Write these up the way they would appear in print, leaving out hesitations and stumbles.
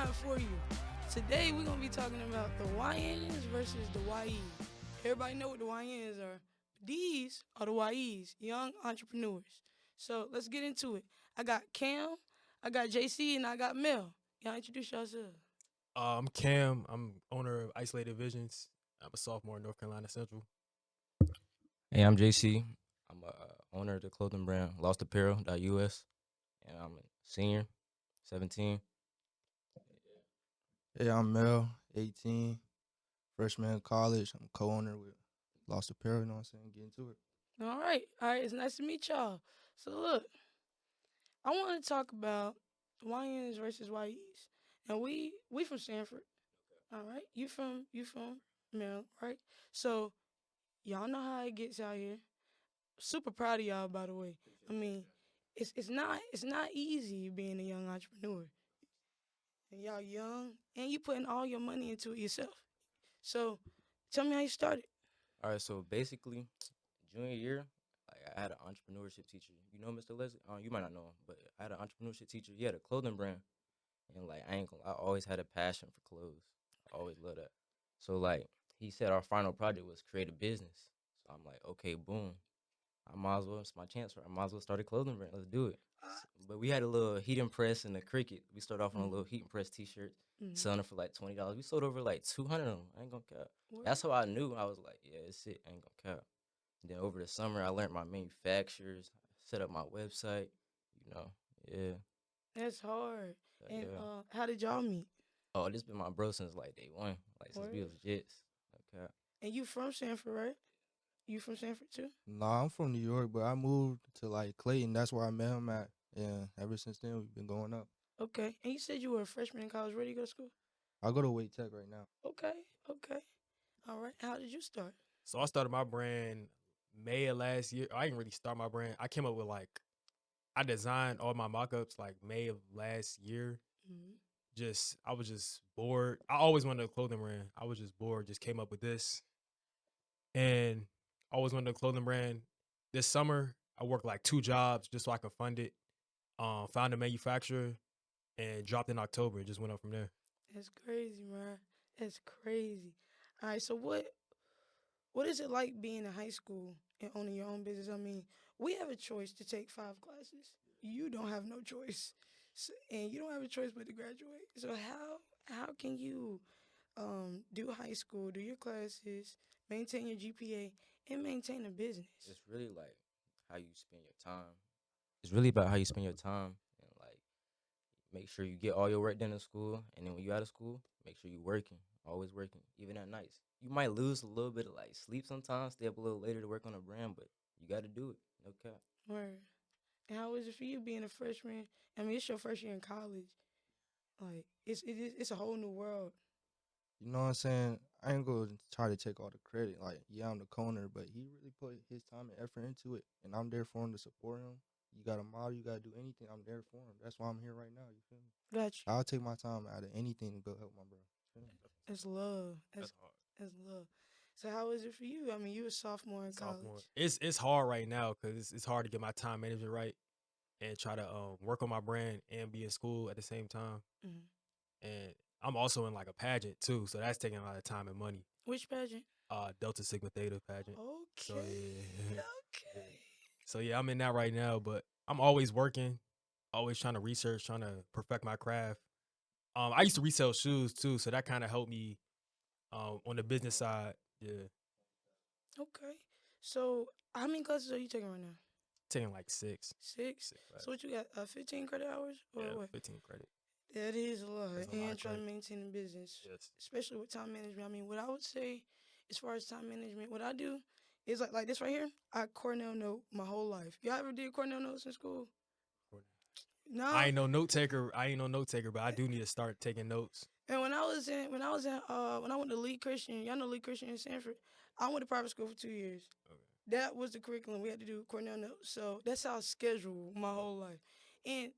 got for you. Today we're gonna be talking about the YNs versus the YEs. Everybody know what the YNs are. These are the YEs, young entrepreneurs. So let's get into it. I got Cam, I got JC, and I got Mel. Y'all introduce yourselves. I'm Cam. I'm owner of Isolated Visions. I'm a sophomore at North Carolina Central. Hey, I'm JC. I'm a owner of the clothing brand LOSTAPPAR3L, and I'm a senior, 17. Hey, I'm Mel, 18, freshman in college. I'm co-owner with Lost Apparel, you know what I'm saying? Get into it. All right, it's nice to meet y'all. So look, I want to talk about YNs versus YEs. And we from Stanford. All right. You from Maryland, right? So y'all know how it gets out here. Super proud of y'all, by the way. I mean, it's not easy being a young entrepreneur. And y'all young and you putting all your money into it yourself. So tell me how you started. All right, so basically, junior year, I had an entrepreneurship teacher. You know Mr. Leslie? You might not know him, but I had an entrepreneurship teacher. He had a clothing brand, and I ain't gonna, I always had a passion for clothes. I always loved that. So he said our final project was create a business. So I'm like, okay, boom. I might as well. It's my chance. I might as well start a clothing brand. Let's do it. Uh, But we had a little heat press and the cricket. We started off on a mm, little heat press T-shirt, mm, selling it for like $20. We sold over like 200 of them. I ain't gonna cap. word. That's how I knew. I was like, yeah, it's it. I ain't gonna cap. And then over the summer, I learned my manufacturers, set up my website. You know, yeah, That's hard. And yeah. how did y'all meet? Oh, this been my bro since like day one, like since we Word. was jits. Okay. And you from Sanford, right? You from Sanford too? Nah, I'm from New York, but I moved to Clayton. That's where I met him at. And ever since then, we've been going up. Okay. And you said you were a freshman in college. Where do you go to school? I go to Wade Tech right now. Okay. All right. How did you start? So I started my brand May of last year. I didn't really start my brand. I came up with I designed all my mock-ups May of last year. Mm-hmm. I was just bored. I always wanted a clothing brand. I was just bored. Just came up with this, and I always wanted a clothing brand. This summer, I worked two jobs just so I could fund it. Found a manufacturer and dropped in October. It just went up from there. That's crazy, man. That's crazy. All right. So what is it like being in high school and owning your own business? I mean, we have a choice to take 5 classes. You don't have no choice, and you don't have a choice but to graduate. So how can you do high school, do your classes, maintain your GPA, and maintain a business? It's really like how you spend your time. It's really about how you spend your time and make sure you get all your work done in school, and then when you out of school, make sure you working, always working, even at nights. You might lose a little bit of sleep sometimes, stay up a little later to work on a brand, but you got to do it. No cap. Or and how is it for you being a freshman? I mean, it's your first year in college. Like it's a whole new world. You know what I'm saying? I ain't going to try to take all the credit. Yeah, I'm the co-owner, but he really put his time and effort into it. And I'm there for him to support him. You got a model, you got to do anything. I'm there for him. That's why I'm here right now. You feel me? Got you. I'll take my time out of anything to go help my bro. Feel me? That's love. That's That's hard. that's love. So how is it for you? I mean, you a sophomore in Sophomore. college. It's hard right now because it's hard to get my time management right and try to work on my brand and be in school at the same time. Hmm. And I'm also in a pageant too, so that's taking a lot of time and money. Which pageant? Delta Sigma Theta pageant. So Okay. yeah, yeah. Okay. So yeah, I'm in that right now, but I'm always working, always trying to research, trying to perfect my craft. I used to resell shoes too, so that kind of helped me on the business side. Yeah, Okay. So how many classes are you taking right now? taking six, Six. six So what classes. you got? 15 credit hours or Yeah, what? 15 credit. That is a lot. That's a lot And of trying to credit. maintain a business, Yes. especially with time management. I mean, what I would say, as far as time management, what I do is like this right here. I Cornell note my whole life. Y'all ever did Cornell notes in school? I No. ain't no note taker. I ain't no note taker, but I do need to start taking notes. And when I went to Lee Christian, y'all know Lee Christian in Sanford. I went to private school for 2 years. Okay. That was the curriculum we had to do Cornell notes. So that's how I scheduled my whole life. And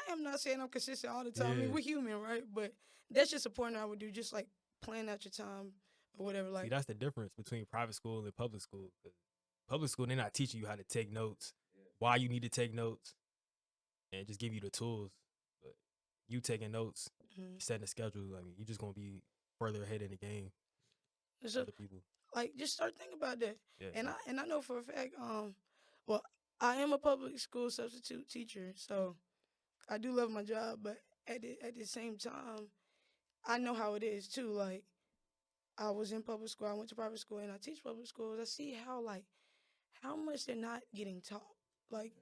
I am not saying I'm consistent all the time. I mean, Yeah. we're human, right? But that's just a point I would do, just like plan out your time or whatever. See, Like, that's the difference between private school and public school. 'Cause public school, they're not teaching you how to take notes, why you need to take notes, and just give you the tools. But you taking notes, setting the schedule. Like you're just gonna be further ahead in the game than So other people. like just start thinking about that. Yeah, And yeah. I know for a fact, well, I am a public school substitute teacher, so I do love my job, but at the same time, I know how it is too. Like I was in public school, I went to private school, and I teach public schools. I see how much they're not getting taught. Like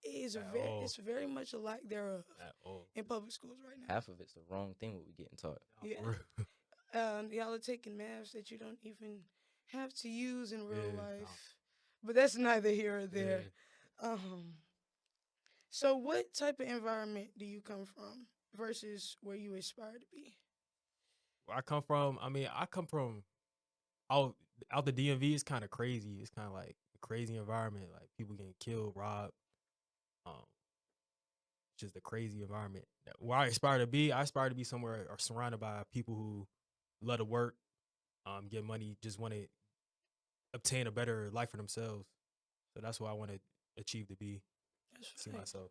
At all. it's very much a lack thereof At all. in public schools right now. Half of it's the wrong thing what we getting taught. Yeah. For real. Y'all are taking maths that you don't even have to use in real Yeah, nah. life. But that's neither here or there. Yeah. So what type of environment do you come from versus where you aspire to be? Where I come from, I come from out the DMV. It's kind of crazy. It's kind of like a crazy environment. Like people getting killed, robbed. Um, just a crazy environment. Where I aspire to be somewhere or surrounded by people who love to work, get money, just want to obtain a better life for themselves. So that's what I want to achieve to be. That's See facts. myself.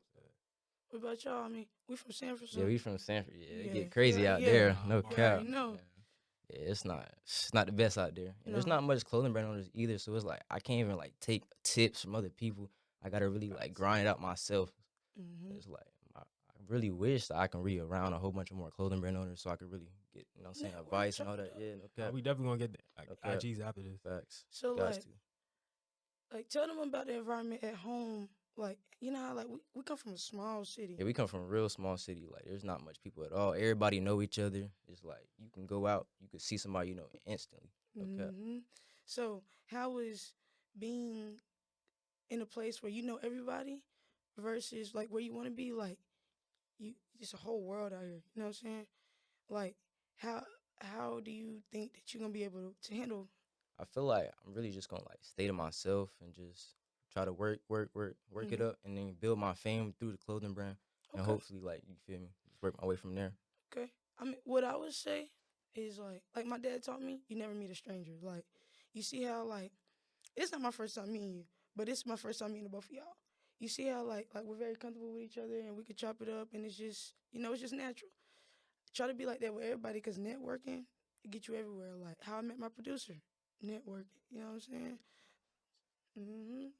What about y'all? I mean, we from Sanford. Yeah, so we from Sanford. Yeah, it Yeah, get crazy right, out yeah. there. No You you cap. already know. Yeah, it's not the best out there, and there's No. not much clothing brand owners either. So it's like I can't even like take tips from other people. I gotta really like grind it out myself. Hmm. It's like I really wish that I can read around a whole bunch of more clothing brand owners so I could really get saying Network, advice and all chop that. it up. Yeah, no Nah, cap. we definitely gonna get Okay. IGs after this. Facts. So Guys too. like tell them about the environment at home. Like you know how like we come from a small city. Yeah, we come from a real small city. Like, there's not much people at all. Everybody know each other. It's like you can go out, you can see somebody you know instantly. Okay. Hmm. So how is being in a place where you know everybody versus like where you want to be? Like you, it's a whole world out here. You know what I'm saying? Like how how do you think that you're gonna be able to handle? I feel like I'm really just gonna like stay to myself and just try to work it Mhm. up, and then build my fame through the clothing brand, and Okay. hopefully, like, you feel me, just work my way from there. Okay. I mean, what I would say is like my dad taught me, you never meet a stranger. Like, you see how like it's not my first time meeting you, but it's my first time meeting both of y'all. You see how like we're very comfortable with each other and we can chop it up and it's just it's just natural. Try to be like that with everybody because networking it get you everywhere. Like how I met my producer, networking. You know what I'm saying?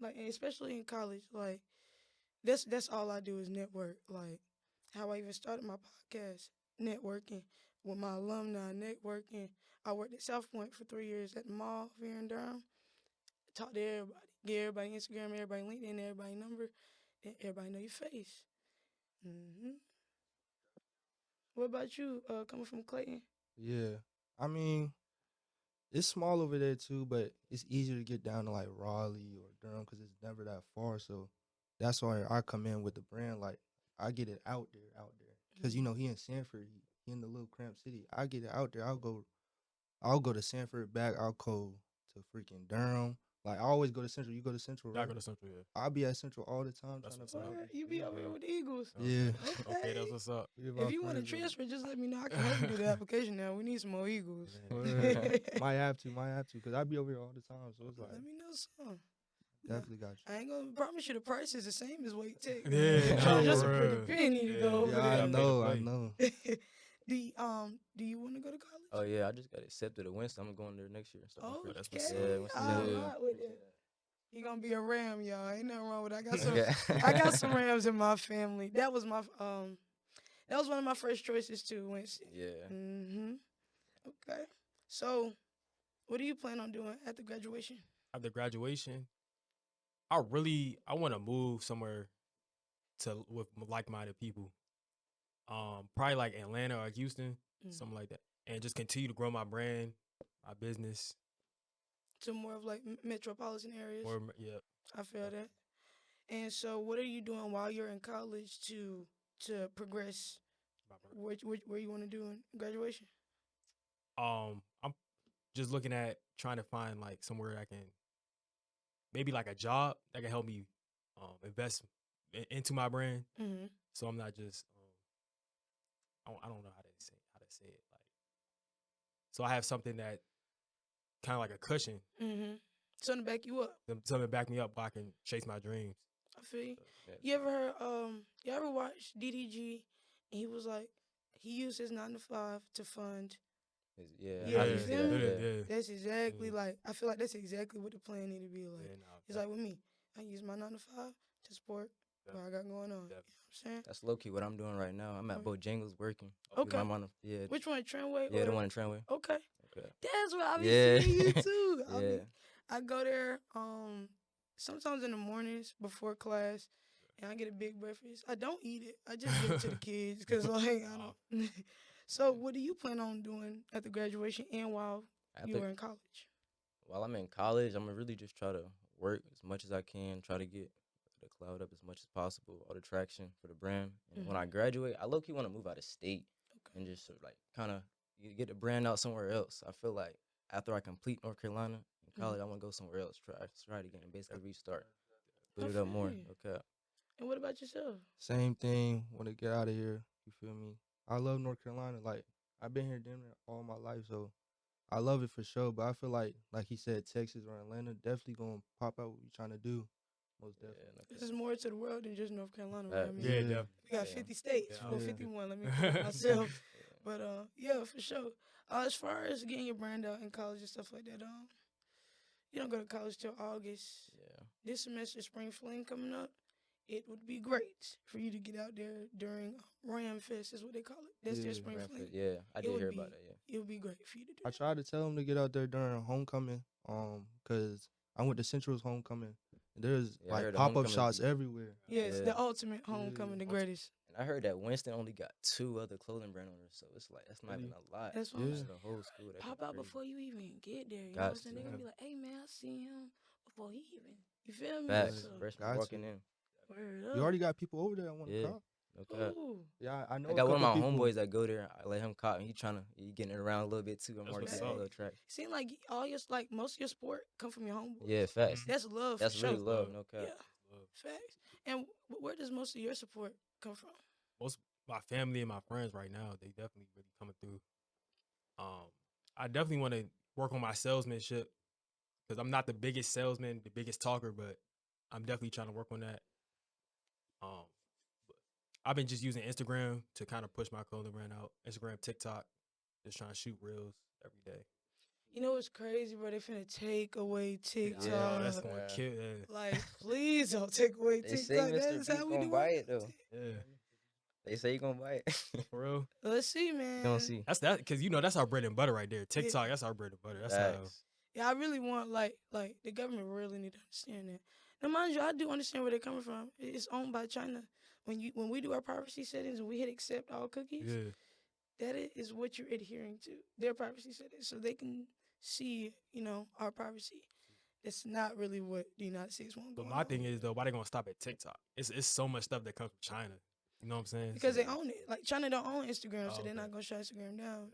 Like and especially in college, like that's all I do is network. Like how I even started my podcast, networking with my alumni, networking. I worked at South Point for 3 years at the mall here in Durham. Talk to everybody, get everybody Instagram, everybody LinkedIn, everybody number, then everybody know your face. hmm What about you? Coming from Clayton? Yeah. I mean, it's small over there too, but it's easier to get down to like Raleigh or Durham because it's never that far. So that's why I come in with the brand. Like I get it out there. Because he in Sanford, he in the little cramped city. I get it out there. I'll go to Sanford back. I'll go to freaking Durham. Like I always go to Central. You go to Central, Y'all right? go to Central, yeah. I'll be at Central all the time That's trying what's to up. buy. You be over here with the Eagles. Yeah. Okay, that's what's up. We If about you want to friends over transfer, just let me know. I can help you do the application now. We need some more Eagles. there. Might have to, because I be over here all the time. So it's like, Let me know some. definitely got you. I ain't gonna promise you the price is the same as Wake Tech. Yeah, nah, just a for pretty real. penny to Yeah, go over Yeah, I there. know. Do you want to go to college? Oh yeah, I just got accepted to Winston. I'm going there next year. So Oh, that's okay. what's up. Yeah, Winston I Salem. rock with it. You gonna be a Ram, y'all. Ain't nothing wrong with that. Okay. I got some Rams in my family. That was my that was one of my first choices too, Winston. Yeah. Okay. So, what do you plan on doing after graduation? After graduation, I want to move somewhere with like-minded people. Probably like Atlanta or Houston, something like that, and just continue to grow my brand, my business. To more of like metropolitan areas. Yeah. I feel that. And so, what are you doing while you're in college to progress where you want to do in graduation? I'm just looking at trying to find like somewhere I can maybe like a job that can help me invest into my brand. Mm-hmm. So I'm not just I don't know how to say it, like, so I have something that kind of like a cushion, Something to back you up. something to back me up where I can chase my dreams. I feel you. Yeah. You ever heard you ever watched DDG and he was like he used his 9 to 5 to fund. Yeah, Yeah, how you you see feel that? me? Yeah. That's exactly Yeah. like, I feel like that's exactly what the plan need to be like. Yeah, nah, It's like with me, I use my 9 to 5 to support what I got going on. You know what I'm saying? That's low key what I'm doing right now. I'm at Bojangles working. Okay. Yeah. Which one, Trendway? Yeah, or? the one in Trendway. Okay. Okay. That's where I be Yeah. seeing you too. Yeah. I go there sometimes in the mornings before class, and I get a big breakfast. I don't eat it. I just give it to the kids because like I don't. So what do you plan on doing at the graduation and while you were in college? While I'm in college, I'm gonna really just try to work as much as I can. Try to get the cloud up as much as possible. All the traction for the brand. And when I graduate, I low key want to move out of state and just sort of like kind of get the brand out somewhere else. I feel like after I complete North Carolina in college, I want to go somewhere else. Try it again and basically restart. Put it up more. Okay. And what about yourself? Same thing. Want to get out of here. You feel me? I love North Carolina. Like, I've been here damn near all my life, so I love it for sure. But I feel like he said, Texas or Atlanta definitely gonna pop out what we trying to do. Most definitely. This is more to the world than just North Carolina. Right? I mean, Yeah, definitely. we got 50 states. Yeah. Well, 51. Let me correct myself. But yeah, for sure. As far as getting your brand out in college and stuff like that, you don't go to college till August. Yeah. This semester, spring fling coming up. It would be great for you to get out there during Ram Fest, is what they call it. That's their spring fling. Yeah, I did hear about that. Yeah. It would be great for you to do. I tried to tell him to get out there during homecoming, cause I went to Central's homecoming. And there's like pop-up shops everywhere. Yes, the ultimate homecoming, the greatest. And I heard that Winston only got 2 other clothing brand owners, so it's like that's not even a lot. That's what I'm saying. The whole school. Pop out before you even get there. You know what I'm saying? They're gonna be like, "Hey man, I seen him before he even." You feel me? Facts. So, Freshman walking in. You already got people over there that want to cop. Okay. Yeah, I know. I got one of my homeboys that go there. I let him cop, and he getting it around a little bit too. I'm already getting a little track. Seem like most of your sport come from your homeboys. Yeah, facts. That's love. That's for really sure. love. No cap. Yeah, facts. And where does most of your support come from? Most my family and my friends right now, they definitely really coming through. I definitely want to work on my salesmanship because I'm not the biggest salesman, the biggest talker, but I'm definitely trying to work on that. But I've been just using Instagram to kind of push my clothing brand out. Instagram, TikTok, just trying to shoot reels every day. You know what's crazy, bro? They finna take away TikTok. Yeah, that's gonna kill. Like, please don't take away TikTok. They say That's Mr. how Beast we gonna do buy it. it though. Yeah. They say you gonna buy it. For real. Let's see, man. You don't see. That's that because that's our bread and butter right there. TikTok, that's our bread and butter. That's how. Yeah, I really want like the government really need to understand that. Now, mind you, I do understand where they're coming from. It's owned by China. When we do our privacy settings and we hit accept all cookies, that is what you're adhering to, their privacy settings, so they can see, our privacy. That's not really what the United States wants. But my thing is though, why they gonna stop at TikTok? It's so much stuff that comes from China. You know what I'm saying? Because they own it. Like China don't own Instagram, so they're not gonna shut Instagram down.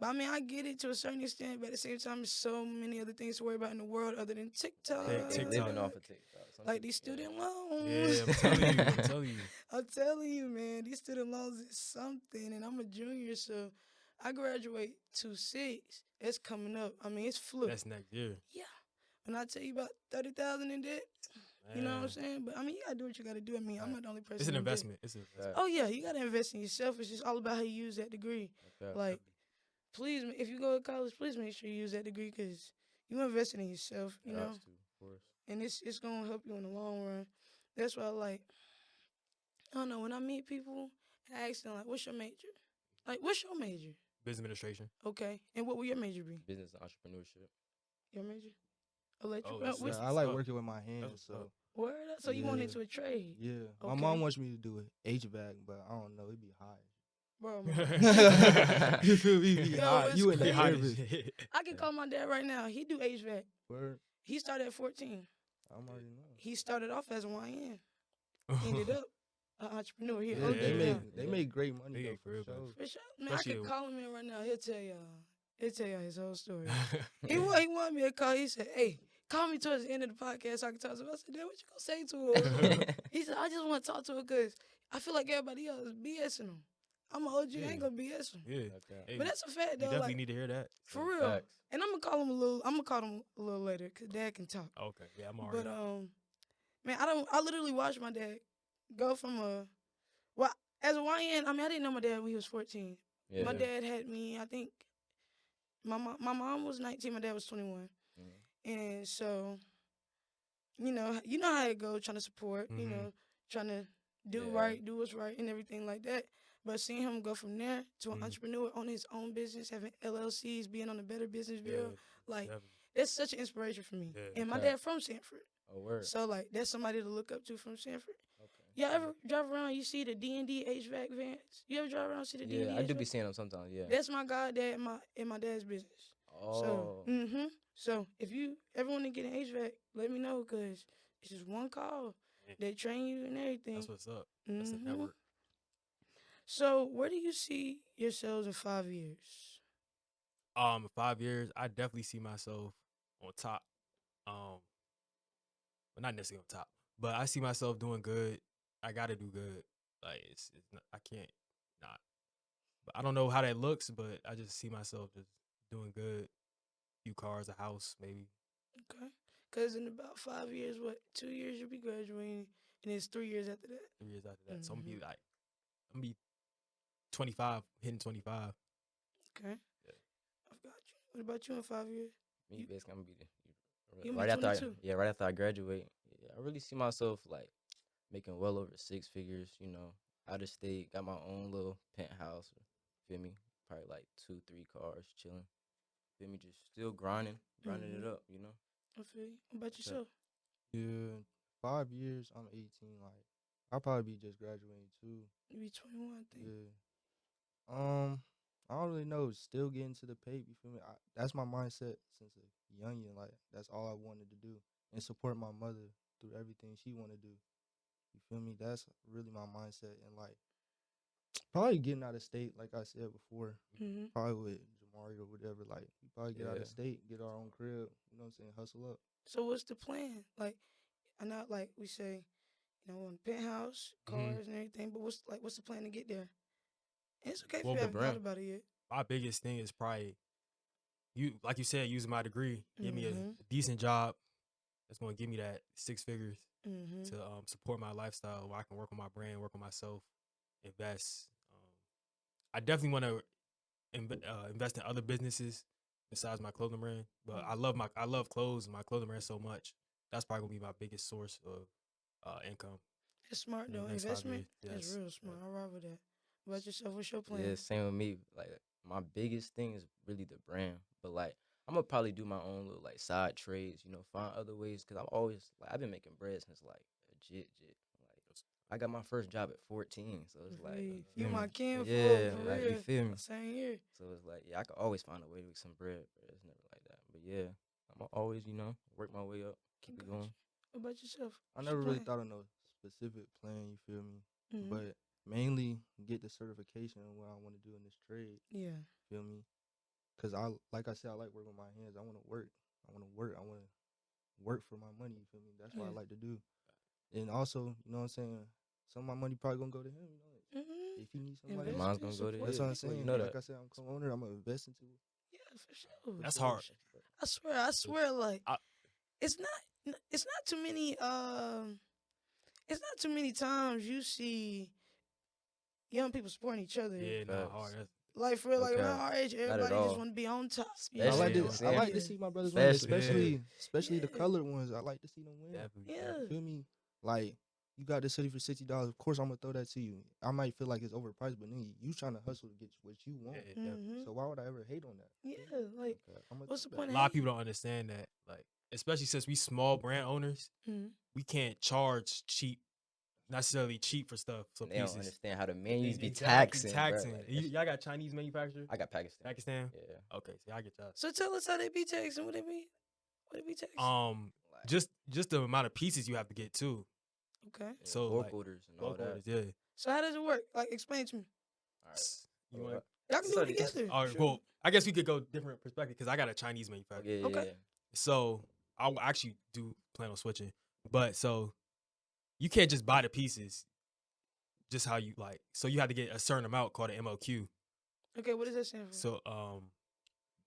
But I mean, I get it to a certain extent, but at the same time, there's so many other things to worry about in the world other than TikTok. Living off of TikTok. Like these student loans. Yeah, I'm telling you. I'm telling you, man, these student loans is something, and I'm a junior, so I graduate 2/6. It's coming up. I mean, it's fluid. That's next year. Yeah. When I tell you about 30,000 in debt, you know what I'm saying? But I mean, you gotta do what you gotta do. I mean, I'm not the only person. It's an investment. It's an investment. Oh yeah, you gotta invest in yourself. It's just all about how you use that degree. Okay. Like, please, if you go to college, please make sure you use that degree because you invested in yourself. You know, of course. And it's gonna help you in the long run. That's why I don't know, when I meet people, I ask them like, "What's your major?" Like, "What's your major?" Business administration. Okay, and what will your major be? Business and entrepreneurship. Your major? Electrical. Oh, I like working with my hands, so. Word up. So you want into a trade? Yeah. Okay. My mom wants me to do it HVAC, but I don't know. It'd be high. Bro, You feel me? It'd be high. You in the service. I can call my dad right now. He do HVAC. Word. He started at 14. I already know. He started off as a YN. Ended up an entrepreneur. He They make great money. They Though, get for real, For sure. Man, Especially I could call him in right now. He'll tell y'all his whole story. he wanted me to call. He said, "Hey, call me towards the end of the podcast so I can talk to him." I said, "Dad, what you gonna say to him?" He said, "I just want to talk to him because I feel like everybody else is BSing him. I'm an OG, I ain't gonna BS him." Yeah. Okay. But that's a fact though. You definitely Like, need to hear that. for real. Facts. And I'm gonna call him a little later because Dad can talk. Okay. Yeah, I'm already. But man, I literally watched my dad go from as a YN, I mean, I didn't know my dad when he was 14. Yeah. My dad had me, I think, my mom was 19, my dad was 21. Mhm. And so, you know how it goes, trying to support, Mhm. trying to do Yeah. right, do what's right, and everything like that. But seeing him go from there to an Mhm. entrepreneur on his own business, having LLCs, being on the Better Business Yeah, Bureau, like, definitely. that's such an inspiration for me. Yeah. And my Okay. dad from Sanford. Oh, word. So, like, that's somebody to look up to from Sanford. Okay. Y'all ever drive around, you see the D&D HVAC vans? You ever drive around and see the D&D Yeah, I do be HVAC? seeing them sometimes. Yeah. That's my goddad in my dad's business. So, Oh. So if you ever want to get an HVAC, let me know because it's just one call. Yeah. They train you and everything. That's what's up. That's the Mhm. network. So where do you see yourselves in 5 years? 5 years, I definitely see myself on top. Well, not necessarily on top, but I see myself doing good. I gotta do good. Like it's not, I can't not. But I don't know how that looks, but I just see myself just doing good. Few cars, a house, maybe Okay. Because in about 5 years, 2 years you'll be graduating, and it's 3 years after that. 3 years after that. So I'm Mhm. gonna be like, I'm gonna be 25, hitting 25. Okay. Yeah. I've got you. What about you in 5 years? Me, You, basically, I'm gonna be you gonna be right after 22. right after I graduate. Yeah, I really see myself like making well over 6 figures. Out of state, got my own little penthouse. Feel me? Probably like 2, 3 cars, chilling. Feel me? Just still grinding it Mhm. up. I feel you. What about Okay. yourself? Yeah, 5 years. I'm 18. Like, I'll probably be just graduating too. You be 21, I think. Yeah. I don't really know. Still getting to the pay. You feel me? That's my mindset since a youngin. Like, that's all I wanted to do and support my mother through everything she want to do. You feel me? That's really my mindset. And like, probably getting out of state, like I said before, Mhm. probably with Jamari or whatever. Like, we probably get out Yeah. of state, get our own crib. You know what I'm saying? Hustle up. So what's the plan? Like, I know, like we say, on penthouse, Mhm. cars, and everything. But what's the plan to get there? And it's okay if Well, you The haven't thought brand. about it yet. my biggest thing is probably like you said, using my degree, give me a Mhm. decent job that's gonna give me that 6 figures Mhm. to support my lifestyle, where I can work on my brand, work on myself, invest. I definitely want to invest in other businesses besides my clothing brand. But I love clothes and my clothing brand so much. That's probably gonna be my biggest source of income That's smart in though. the next 5 years. Investment. That's Yes. real smart. I rock with that. What about yourself? What's your Yeah, plan? same with me. Like my biggest thing is really the brand, but like I'm gonna probably do my own little like side trades. Find other ways because I'm always like I've been making bread since like legit. Like I got my first job at 14, so it's like You feel me? my kinfolk Yeah, for like you real. feel me? Same here. So it's like yeah, I could always find a way to make some bread, but it's never like that. But yeah, I'm gonna always work my way up, I keep it got going. you. What about yourself? I What's your never really plan? thought of no specific plan, you feel me? Mhm. But mainly get the certification on what I want to do in this trade, Yeah. feel me? Cause like I said, I like working with my hands. I want to work. I want to work. I want to work for my money, you feel me? That's what I Yeah. like to do. And also, you know what I'm saying? Some of my money probably gonna go to him, Mhm. if he needs somebody. Invest Mine's in gonna go to support That's his. your what I'm people. Well, you saying. know Like that. I said, I'm co-owner. I'm gonna invest into it. Yeah, for sure. That's Sure, hard. sure. I swear, like I, it's not too many it's not too many times you see young people supporting each other. yeah, no, hard. Facts. That's, Like for real, like Okay. around our age, Not at everybody just all. want to be on top. You I know? Especially, like yeah, to I'm on I saying, top. like to Yeah. see my brothers win, especially, Yeah, especially the Yeah. colored ones. I like to see them win. definitely. Yeah. You feel me? Like, you got this hoodie for $60. Of course, I'm gonna throw that to you. I might feel like it's overpriced, but then you trying to hustle to get what you Yeah, want. definitely. Mhm. So why would I ever hate on that? Yeah. Like, okay. I'm gonna what's the throw that. point A of lot of hating? people don't understand that, like, especially since we small brand owners, Mhm. we can't charge cheap, necessarily cheap for stuff, for And they don't pieces. understand how the menus be Exactly, taxing, bro. taxing. Like Y'all got Chinese manufacturers? I got Pakistan. Pakistan? Yeah. Okay, so I get y'all. So tell us how they be taxing. What they be? What they be taxing? Like Just the amount of pieces you have to get too. Okay. yeah, So bulk like orders and all bulk that. orders, yeah. So how does it work? Like, explain to me. All right. You So, want? Y'all can do it together. All right, Sure. well, I guess we could go different perspective because I got a Chinese oh manufacturer. yeah, yeah, Okay. yeah. So I actually do plan on switching, but so you can't just buy the pieces just how you like. So you have to get a certain amount called an MOQ. Okay. What does that stand for? So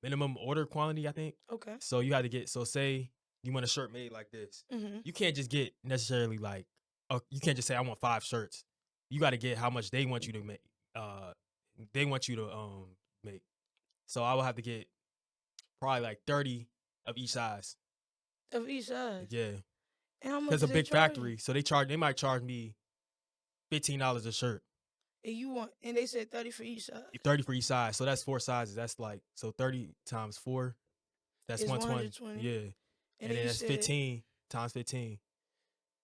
minimum order quantity, I think. Okay. So you have to get. So say you want a shirt made like this, Mhm. you can't just get necessarily like. You can't just say I want 5 shirts. you got to get how much they want you to make. They want you to make. So I will have to get probably like 30 of each size. Of each side. Yeah, And how much? because a is big they charge factory, you? so they might charge me $15 a shirt, And they said 30 for each side. 30 for each size. So that's 4 sizes. That's like 30 times 4. That's It's 120. 120. Yeah, And and then then you that's said 15 times 15.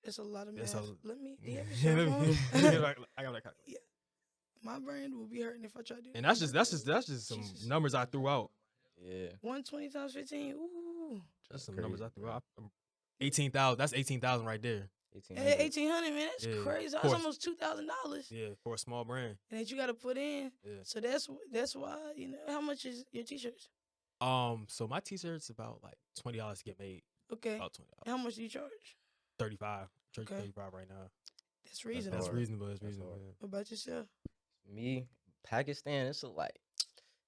that's a lot of That's math. a- Let me. Do you have Yeah, your let me- cell phone? I got that calculator. Yeah. My brain will be hurting if I try to do And that. that's just some Jesus. numbers I threw out. Yeah. 120 times 15. Ooh. That's some Crazy, numbers I threw bro. out. 18,000. That's 18,000 right there. 1800. 1,800, man. That's Yeah, crazy. of That's course. almost $2,000. Yeah, for a small brand. And that you got to put in. Yeah. So that's why, how much is your t-shirts? So my t-shirts about like $20 to get made. Okay. About $20. How much do you charge? 35. Charge Okay. 35 right now. That's reasonable. That's hard. reasonable. That's That's reasonable. hard. Yeah. What about yourself? Me, Pakistan, it's like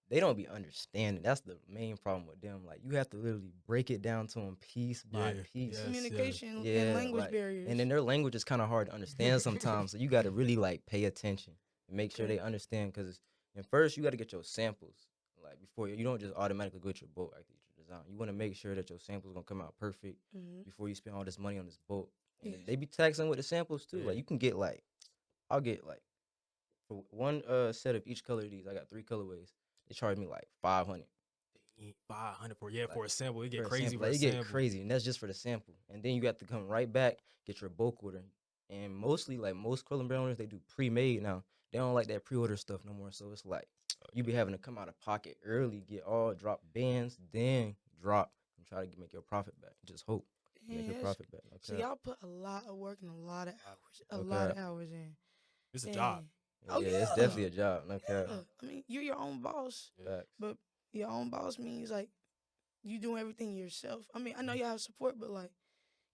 they don't be understanding. That's the main problem with them. Like you have to literally break it down to them piece by Yeah, piece. yes, Communication Yeah, and language like- barriers. And then their language is kind of hard to understand sometimes. So you got to really like pay attention and make sure Okay. they understand. Because at first you got to get your samples. Like before you don't just automatically go to your boat after you get your design. You want to make sure that your samples gonna come out perfect Mhm. before you spend all this money on this boat. And Yes. they be taxing with the samples too. Yeah. Like you can get like, I'll get like for one set of each color of these. I got 3 colorways. They charge me like 500 $500 for for Like, a sample. It for get a crazy sample. for Like, a it get sample. crazy, and that's just for the sample. And then you got to come right back, get your bulk order. And mostly, like most clothing brand owners, they do pre-made now. They don't like that pre-order stuff no more. So it's like you be having to come out of pocket early, get all drop bands, then drop and try to make your profit back. Just hope you make your Yes. profit back. So Okay. y'all put a lot of work and a lot of hours, Okay. in. It's a job. And- Oh, yeah, it's yeah. definitely a job. No cap. Yeah. I mean, you're your own boss, Yeah. Facts. but your own boss means like you doing everything yourself. I mean, I know you have support, but like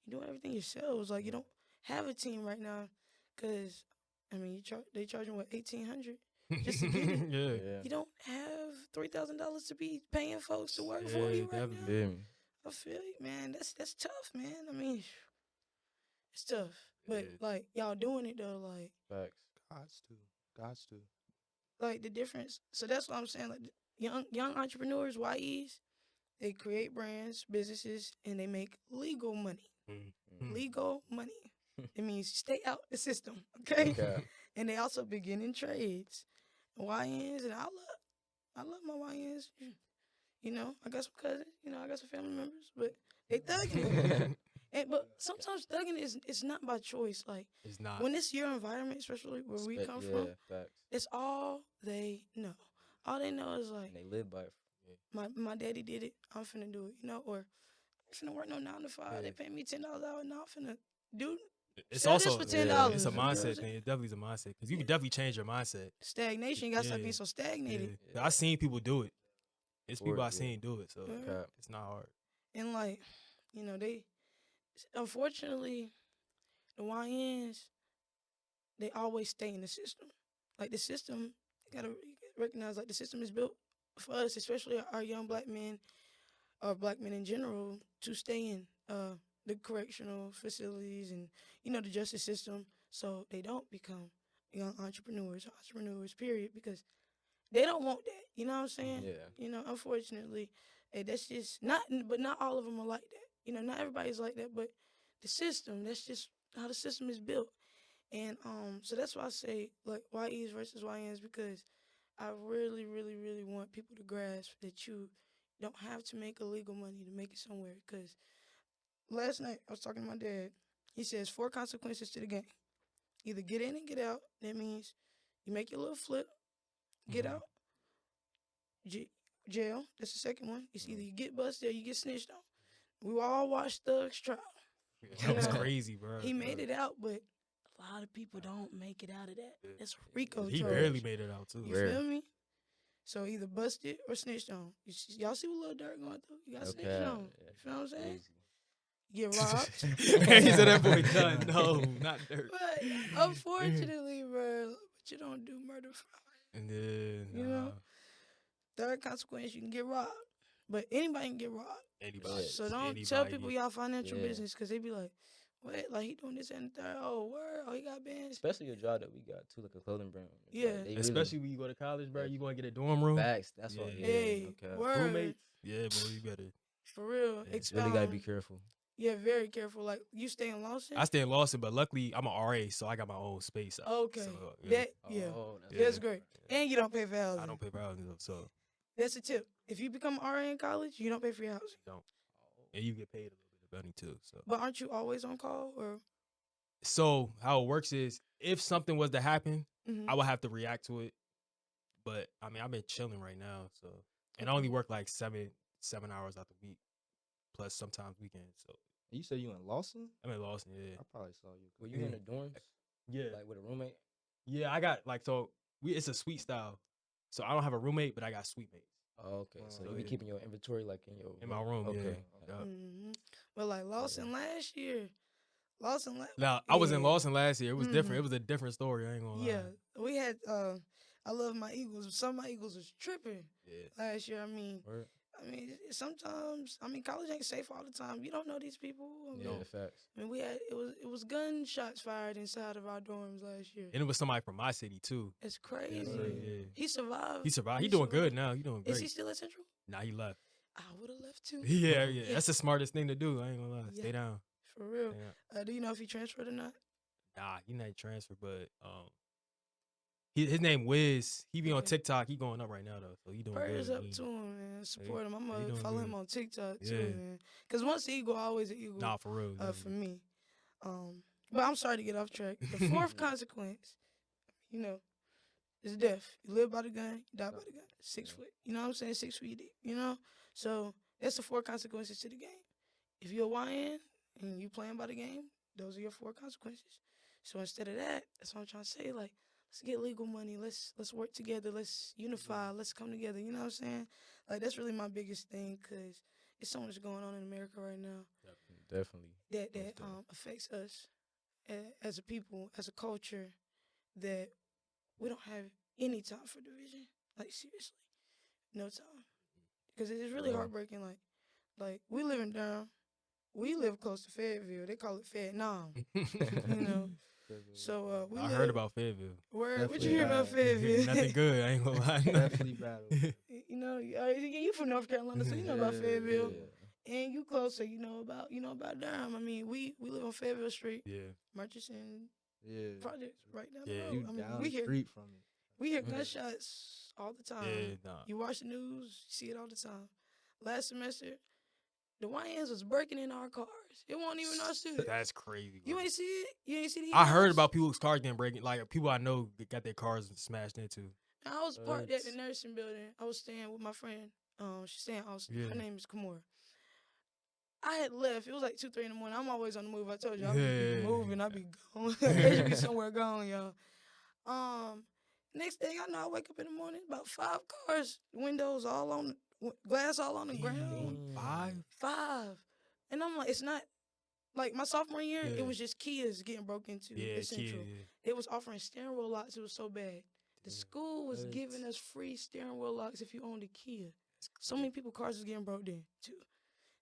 you doing everything yourselves. Like you don't have a team right now, cause I mean, they charging what 1,800. Just to get it. Yeah. Yeah. You don't have $3,000 to be paying folks to work for Yeah, you right definitely. now. Feel me? I feel you, man. That's tough, man. I mean, it's tough, but Yeah. like y'all doing it though, like. Facts. Gots to. Like the difference. So that's what I'm saying. Like young entrepreneurs, YEs, they create brands, businesses, and they make legal money. Mm. Legal money. It means stay out the system, okay? Okay. And they also begin in trades, YNs, and I love my YNs. You know, I got some cousins. You know, I got some family members, but they thugging it. But sometimes thugging is not by choice. Like It's not. when it's your environment, especially where we come from. Facts. It's all they know. All they know is like And they live by it. my daddy did it. I'm finna do it, or I'm finna work no 9 to 5. Yeah. They pay me $10 an hour. Now I'm finna do It's sell this also for $10. it's a You know what I'm mindset saying? thing. It definitely is a mindset because you can Yeah. definitely change your mindset. stagnation. You gotta stop Yeah. being so stagnated. Yeah. I seen people do it. It's For people it, I yeah. seen do it, so Yeah. Cap. it's not hard. And like, they unfortunately the YNs they always stay in the system. Like the system, you gotta recognize like the system is built for us, especially our young black men or black men in general, to stay in the correctional facilities and the justice system, so they don't become young entrepreneurs, period, because they don't want that. You know what I'm saying? Yeah. Unfortunately, that's just not. But not all of them are like that. Not everybody's like that. But the system, that's just how the system is built. And so that's why I say like YEs versus YNs, because I really, really, really want people to grasp that you don't have to make illegal money to make it somewhere. Because last night I was talking to my dad. He says 4 consequences to the game. Either get in and get out. That means you make your little flip, get Mhm. out. Jail. That's the second one. It's either you get busted or you get snitched on. We all watched Thug's trial. That was know, crazy, bro. He made it out, but a lot of people don't make it out of that. Yeah. That's a RICO He charge. barely made it out too. You Rare. feel me? So either busted or snitched on. Y'all see what Lil Durk going through? You got snitched on. You feel what I'm saying? Easy. You get robbed. He said that boy done. No, not dirt. But unfortunately, bro, but you don't do murder for hire. And then You know? Third consequence, you can get robbed. But anybody can get robbed. anybody. So don't anybody tell people get- y'all financial Yeah. business, because they be like, what? Like he doing this and the third. Oh, word. Oh, he got bands. Especially a job that we got too, like a clothing brand. Yeah. Like, they Especially when you go to college, bro. Yeah. You want to get a dorm room. facts. That's what. Yeah. Yeah. Hey, Okay. word. Roommates. Yeah, boy, you better. For real. Yeah. Really gotta be careful. Yeah, very careful. Like you stay in Lawson. I stay in Lawson, but luckily I'm an RA, so I got my own space. Okay. So, yeah. That yeah. Oh, That's Yeah. great. And you don't pay for housing. I don't pay for housing, though, so That's a tip. If you become an RA in college, you don't pay for your housing. you don't. And you get paid a little bit of money too. So. But aren't you always on call or? So how it works is, if something was to happen, Mhm. I would have to react to it. But I mean, I've been chilling right now, so and I Okay. only work like 7 hours out the week, plus sometimes weekends. So You said you in Lawson? I'm in Lawson, yeah, I probably saw you. Were you in the dorms? yeah, Like with a roommate? yeah. I got like it's a suite style, so I don't have a roommate, but I got suite mates Oh, okay. So you yeah. be keeping your inventory like in your in my room. Okay. Yeah. Mhm. But like Lawson last year, Now I was in yeah. Lawson last year. It was different. Mhm. It was a different story. I ain't gonna lie. Yeah, we had. I love my Eagles. Some of my Eagles was tripping Yeah. last year. I mean, Word. sometimes. I mean, college ain't safe all the time. You don't know these people. I mean, Yeah, facts. I mean, we had it was gunshots fired inside of our dorms last year. And it was somebody from my city too. It's crazy. Yeah. He survived. He survived. He doing good now. He doing great. Is he still at Central? Nah, he left. I would have left too. Yeah. That's the smartest thing to do. I ain't gonna lie. Yeah. Stay down. For real. Yeah. Do you know if he transferred or not? Nah, he not transferred, but his name Wiz. He be on Okay. TikTok. He going up right now though, so he doing Prayers good. up to him, man. Support him. I'm he gonna doing follow good. him on TikTok too, Yeah. man. Cause once an eagle, always an eagle. Nah, for real. For me. But I'm sorry to get off track. The fourth consequence, is death. You live by the gun, you die by the gun. 6 foot. You know what I'm saying? 6 feet deep. You know? So that's the 4 consequences to the game. If you're a YN and you playing by the game, those are your 4 consequences. So instead of that, that's what I'm trying to say. Like, let's get legal money. Let's work together. Let's unify. Let's come together. You know what I'm saying? Like, that's really my biggest thing, because it's so much going on in America right now Definitely. that affects us as a people, as a culture, that we don't have any time for division. Like, seriously, no time. Because it's really heartbreaking. Like we live in Durham. We live close to Fayetteville. They call it Vietnam. You know. So I heard about Fayetteville. Where? What Definitely you hear about bad. Fayetteville? Nothing good. I ain't gonna lie. Definitely bad. You know, you from North Carolina, so you know about Yeah, Fayetteville. Yeah. And you closer, you know about Durham. I mean, we live on Fayetteville Street, Yeah. Murchison Yeah. Projects, right down Yeah. the You road. I mean, down we the hear street from it. we hear gunshots all the time. Yeah. Nah. You watch the news, you see it all the time. Last semester, the YNs was breaking in our cars. It wasn't even our students. That's crazy. You bro. ain't see it? You ain't see the I heard emails? about people's cars getting breaking. Like people I know got their cars smashed into. I was parked at the nursing building. I was staying with my friend. She's staying in Austin. Yeah. Her name is Kamora. I had left. It was like 2, 3 in the morning. I'm always on the move. I told you, I be Yeah. moving. I be gone. They should be somewhere gone, y'all. Next thing I know, I wake up in the morning, about 5 cars, windows all on, glass all on the ground. 5? 5. And I'm like, it's not, like my sophomore year, Yeah. it was just Kias getting broke into Yeah. at Central. Kid, They was offering steering wheel locks. It was so bad. The Damn. school was What? giving us free steering wheel locks if you owned a Kia. So many people cars was getting broke in too.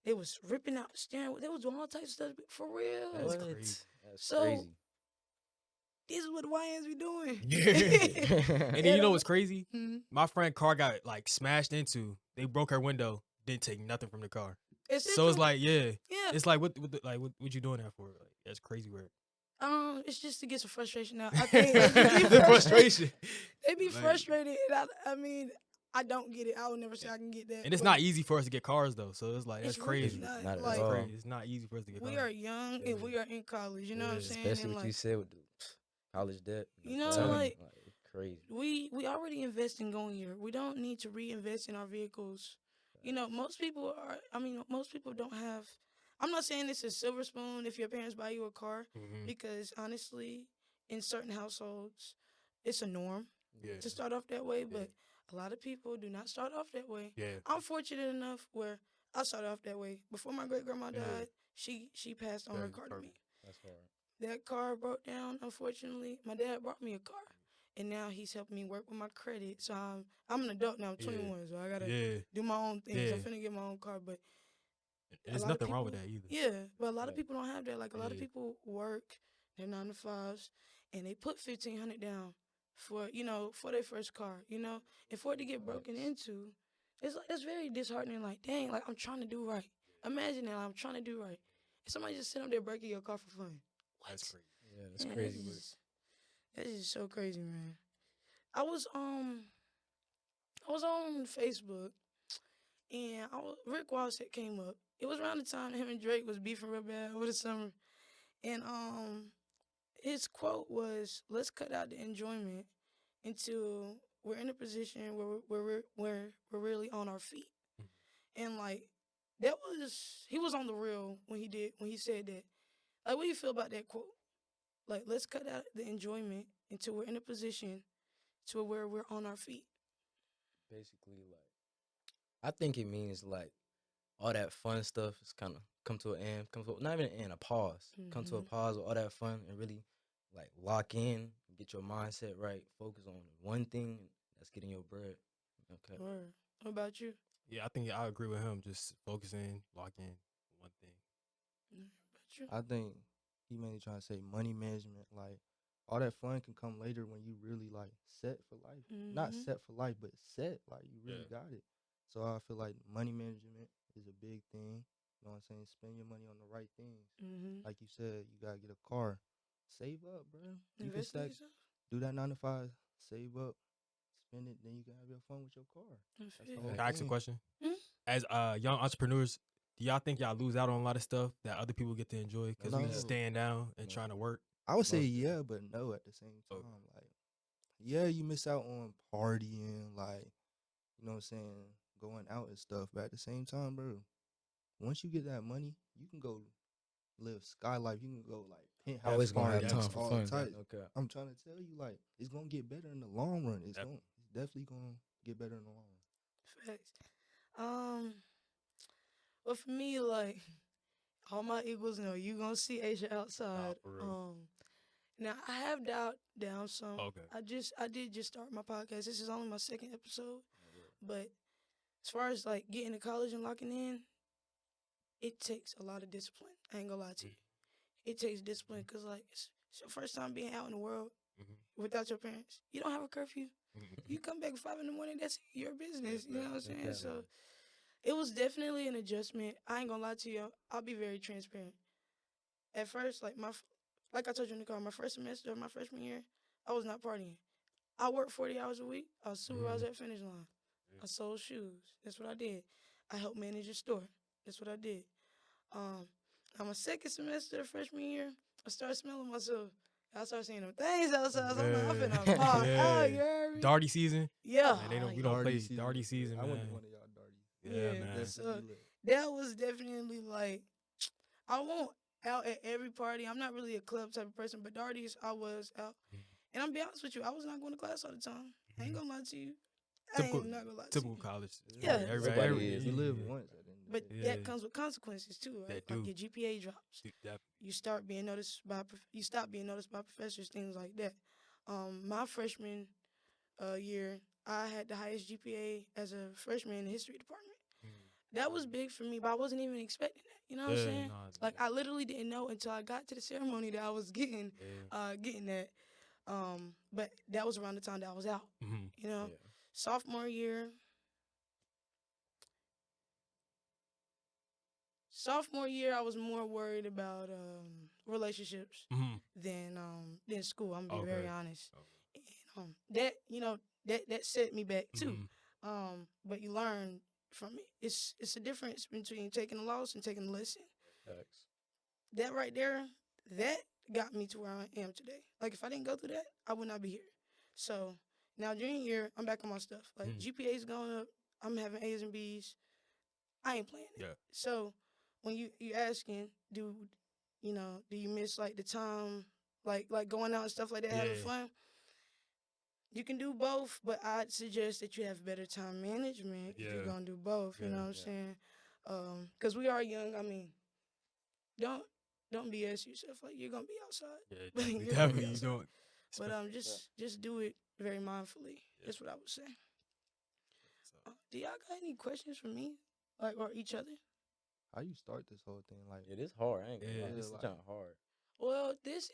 They was ripping out the steering wheel. They was doing all types of stuff for real. That's What? crazy. That's So- crazy. This is what the YNs be doing. Yeah. And then you know what's crazy? Mhm. My friend car got like smashed into. They broke her window. Didn't take nothing from the car. It's So it's Central. like, yeah. Yeah. It's like what you doing that for? Like that's crazy work. It's just to get some frustration out. I think they be The frustration. They be Like- frustrated. And I mean, I don't get it. I would never say I can get that. And it's but not easy for us to get cars though. So it's like that's it's really crazy. not. Not at Like, all. Crazy. It's not easy for us to get we cars. are young and Yeah. we are in college. You know what I'm Yeah. saying? Especially And what like, you said with the college debt. You know, Telling like- it's crazy. we already invest in going here. We don't need to reinvest in our vehicles. You know, most people don't have. I'm not saying this is silver spoon if your parents buy you a car, Mhm. because honestly, in certain households, it's a norm Yeah. to start off that way. But a lot of people do not start off that way. Yeah. I'm fortunate enough where I started off that way. Before my great grandma Yeah. died, she passed on her Very car to me. perfect. That's hard. That car broke down, unfortunately. My dad bought me a car. And now he's helping me work with my credit. So I'm an adult now. I'm 21, so I gotta Yeah. do my own things. I'm Yeah. finna get my own car. But And there's nothing wrong with that either. Yeah, but a lot of Right. people don't have that. Like a lot of Yeah. people work their 9 to 5s, and they put 1,500 down for for their first car, and for it to get broken Facts. into, it's like that's very disheartening. Like dang, like I'm trying to do right. Imagine that I'm trying to do right, and somebody just sit up there breaking your car for fun. What? That's crazy. Yeah, that's Man, crazy work. That's just so crazy, man. I was on Facebook, and Rick Ross had came up. It was around the time him and Drake was beefing real bad over the summer, and his quote was, "Let's cut out the enjoyment until we're in a position where we're really on our feet." Mhm. And like he was on the real when he said that. Like, what do you feel about that quote? Like, let's cut out the enjoyment until we're in a position to where we're on our feet. Basically, like, I think it means like all that fun stuff is kind of come to an end, not even an end, a pause. Come to a pause with all that fun and really like lock in, get your mindset right, focus on one thing that's getting your bread. Okay. Word. What about you? Yeah, I think I agree with him. Just focusing, lock in one thing. What about you? I think he mainly trying to say money management. Like all that fun can come later when you really like set for life. Not Mhm. set for life, but set like you really Yeah. got it. So I feel like money management is a big thing. You know what I'm saying? Spend your money on the right things. Mhm. Like you said, you gotta get a car. Save up, bro. You can Invest in stack. yourself. Do that 9 to 5. Save up. Spend it. Then you can have your fun with your car. I That's feel the you. whole Can I ask a thing. question? Mhm. As young entrepreneurs, do y'all think y'all lose out on a lot of stuff that other people get to enjoy because we No. stand down and No. trying to work? I would say Most yeah, but no at the same time. Okay. Like, yeah, you miss out on partying, like, you know what I'm saying, going out and stuff. But at the same time, bro, once you get that money, you can go live sky life. You can go like penthouse always gonna have parties, time for all fun. types. Okay. I'm trying to tell you, like, it's gonna get better in the long run. It's Definitely. definitely gonna get better in the long run. Facts. Well, for me, like all my Eagles know, you gonna see Asia Nah, outside. for real. Now I have dialed down some. Okay. I did just start my podcast. This is only my second episode, but as far as like getting to college and locking in, it takes a lot of discipline. I ain't gonna lie to you. It takes discipline because like it's your first time being out in the world Mhm. without your parents. You don't have a curfew. Mhm. You come back at 5 in the morning. That's your business. You know what I'm saying? Okay. So it was definitely an adjustment. I ain't gonna lie to you. I'll be very transparent. At first, like I told you in the car, my first semester of my freshman year, I was not partying. I worked 40 hours a week. I was supervisor at Finish Line. I sold shoes. That's what I did. I helped manage a store. That's what I did. Now my second semester of freshman year, I started smelling myself. I started seeing them things outside. So I'm like, I'm finna pop out. You heard me? Darty season. Yeah. Man, we don't Darty play season Darty was season, lit. I went to man. one of y'all Darties. Yeah, Yeah, man. so Definitely lit. that was definitely like I won't out at every party. I'm not really a club type of person, but Darties I was out. And I'm be honest with you, I was not going to class all the time. I ain't gonna lie to you. I Typical, ain't not gonna lie to typical you. college. Yeah. Everybody is. You live yeah. once at the end of But the day. Yeah. that comes with consequences too, right? That Like do. your GPA drops. That- You start being noticed by you stop being noticed by professors, things like that. My freshman year, I had the highest GPA as a freshman in the history department. That was big for me, but I wasn't even expecting that. You know what I'm Yeah, saying? nah, Like I literally didn't know until I got to the ceremony that I was getting that. But that was around the time that I was out. Mhm. You know, Yeah. sophomore year. Sophomore year, I was more worried about relationships Mhm. than school. I'm gonna be very Okay. honest. Okay. And, that set me back too. Mhm. But you learn from it. It's a difference between taking a loss and taking a lesson. Facts. That right there, that got me to where I am today. Like if I didn't go through that, I would not be here. So now junior year, I'm back on my stuff. Like GPA's going up. I'm having A's and B's. I ain't playing it. Yeah. So when you asking, do you miss like the time, like going out and stuff like that, having Yeah. fun? You can do both, but I'd suggest that you have better time management if you're Yeah. gonna do both. You know Yeah. what I'm saying? Because we are young. I mean, don't BS yourself. Like you're gonna be outside. Yeah, But definitely. you're gonna be Definitely. You outside. don't. But just do it very mindfully. Yeah. That's what I would say. So, Do y'all got any questions for me, like or each other? How you start this whole thing? Like, It is hard. I ain't gonna lie. Yeah. This is like- kind of hard. Well, this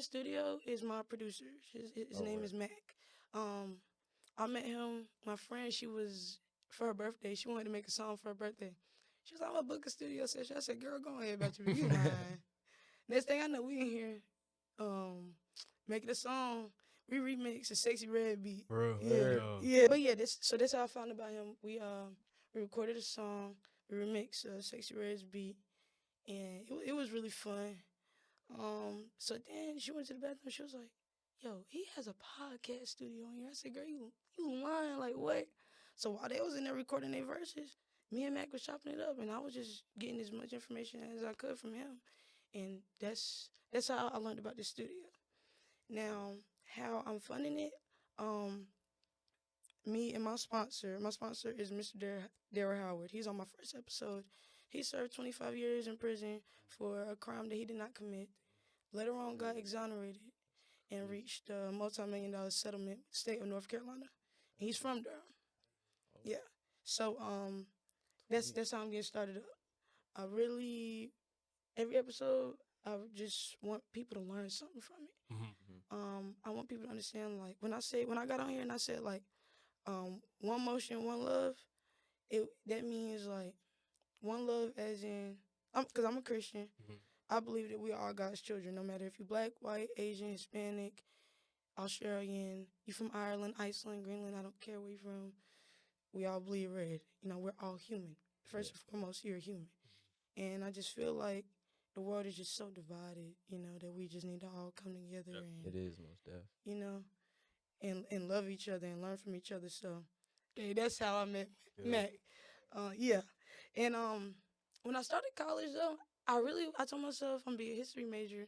studio is my producer. His Oh, name word. is Mac. I met him. My friend, she was for her birthday. She wanted to make a song for her birthday. She was like, "I'm gonna book a studio session." I said, "Girl, go ahead about your you lying." Next thing I know, we in here, making a song. We remixed a Sexy Red beat. For real. Yeah, Yo. yeah. But yeah, that's how I found about him. We recorded a song. We remixed Sexy Red's beat, and it was really fun. So then she went to the bathroom. She was like, "Yo, he has a podcast studio in here." I said, "Girl, you lying? Like what?" So while they was in there recording their verses, me and Mac was chopping it up, and I was just getting as much information as I could from him, and that's how I learned about the studio. Now, how I'm funding it, um, me and my sponsor. My sponsor is Mr. Darrell Howard. He's on my first episode. He served 25 years in prison for a crime that he did not commit. Later on, got exonerated and reached a multi-million-dollar settlement with the state of North Carolina. And he's from Durham. Yeah. So that's how I'm getting started up. I really every episode I just want people to learn something from it. I want people to understand, like when I got on here and I said like one motion, one love, that means like one love as in because I'm a Christian. I believe that we are all God's children, no matter if you're black, white, Asian, Hispanic, Australian, you from Ireland, Iceland, Greenland, I don't care where you're from. We all bleed red. You know, we're all human. First and foremost, you're a human. And I just feel like the world is just so divided, you know, that we just need to all come together and, It is most deaf. you know, and love each other and learn from each other. So, okay, that's how I met Mac. Yeah. And when I started college, though, I told myself I'm be a history major.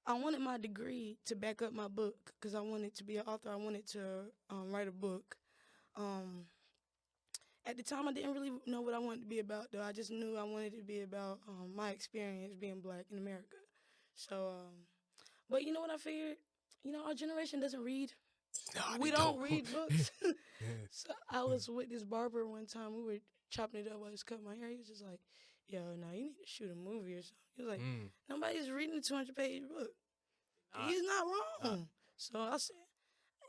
I wanted my degree to back up my book because I wanted to be an author. I wanted to write a book. At the time, I didn't really know what I wanted to be about, though. I just knew I wanted it to be about my experience being black in America. So, but you know what I figured? You know, our generation doesn't read. Nah, We they don't read books. Yeah. So I was with this barber one time. We were chopping it up while he was cutting my hair. He was just like, "Yo, now you need to shoot a movie or something." He was like, "Nobody's reading a 200-page book." He's not wrong. So I said,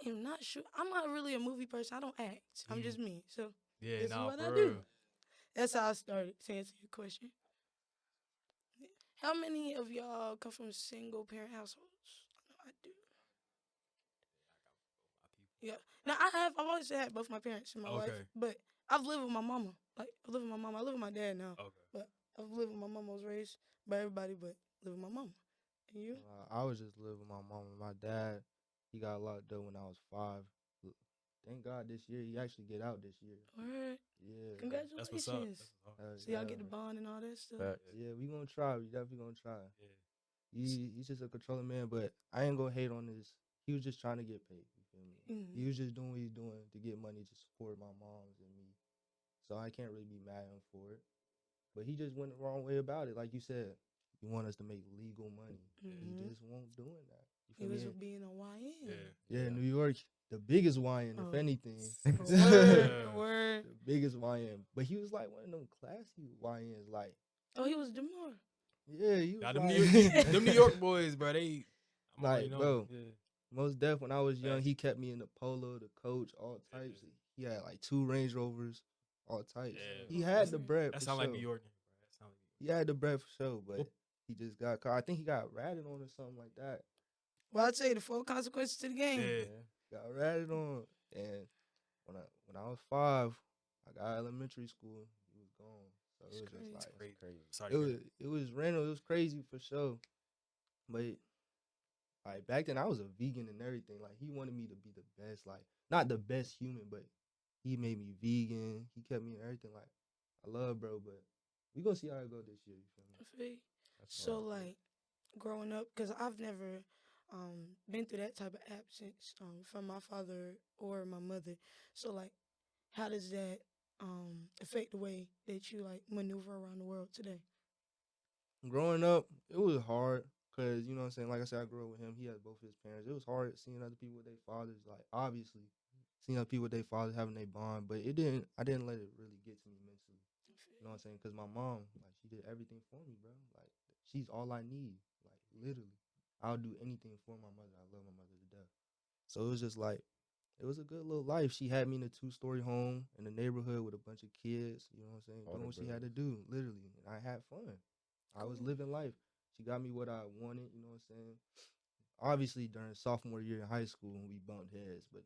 I'm not sure. I'm not really a movie person. I don't act. I'm just me. So Yeah, this is nah, what for I real. do. That's how I started, to answer your question. How many of y'all come from single parent households? I know I do. Yeah. Now I've always had both my parents in my life, Okay. but I've lived with my mama. Like I live with my mama. I live with my dad now. Okay. But I've lived with my mama. I was raised by everybody, but live with my mama. And you? I was just living with my mom and my dad. He got locked up when I was 5. Thank God this year he actually get out this year. Alright. Yeah. Congratulations. That's what's up. That's what's up. So y'all get the bond and all that stuff. Facts. Yeah, we gonna try. We definitely gonna try. Yeah. He's just a controlling man, but I ain't gonna hate on this. He was just trying to get paid. You feel me? He was just doing what he's doing to get money to support my moms and me. So I can't really be mad at him for it. But he just went the wrong way about it. Like you said, you want us to make legal money. He just won't doing that. You He feel was me? being a YN. Yeah, New York, the biggest YN, if anything. Word. The biggest YN. But he was like one of them classy YNs. Like, Oh, he was Demar. yeah, he was Nah, like, them New York boys, bro. They, I'm like, already know. bro, Yeah. most deaf when I was young, Facts. he kept me in the polo, the coach, all types. He had like 2 Range Rovers, all types. Yeah. He had the bread That for sound sure. like New York, bro. That sound like He had the bread for sure, but Whoop. he just got caught. I think he got ratted on or something like that. Well, I'd say the full consequences to the game. Yeah. Got ratted on, and when I was 5, I got elementary school. He was gone, so it was just like Crazy. Crazy. Sorry. to hear that. it was random. It was crazy for sure, but like back then I was a vegan and everything. Like he wanted me to be the best, like not the best human, but he made me vegan. He kept me in everything. Like I love bro, but we gonna see how it go this year. You feel me? I feel you. So, like, growing up, because I've never been through that type of absence from my father or my mother. So, like, how does that affect the way that you, like, maneuver around the world today? Growing up, it was hard because you know what I'm saying. Like I said, I grew up with him. He had both his parents. It was hard seeing other people with their fathers. Like obviously, seeing other people with their fathers having their bond, but it didn't. I didn't let it really get to me mentally. You know what I'm saying? Because my mom, like, she she did everything for me, bro. Like she's all I need. Like literally, I'll do anything for my mother. I love my mother to death. So it was just like it was a good little life. She had me in a 2-story home in the neighborhood with a bunch of kids. You know what I'm saying? All Doing the what she had to bros. do, literally. And I had fun. I was Cool. living life. She got me what I wanted. You know what I'm saying? Obviously, during sophomore year in high school, we bumped heads, but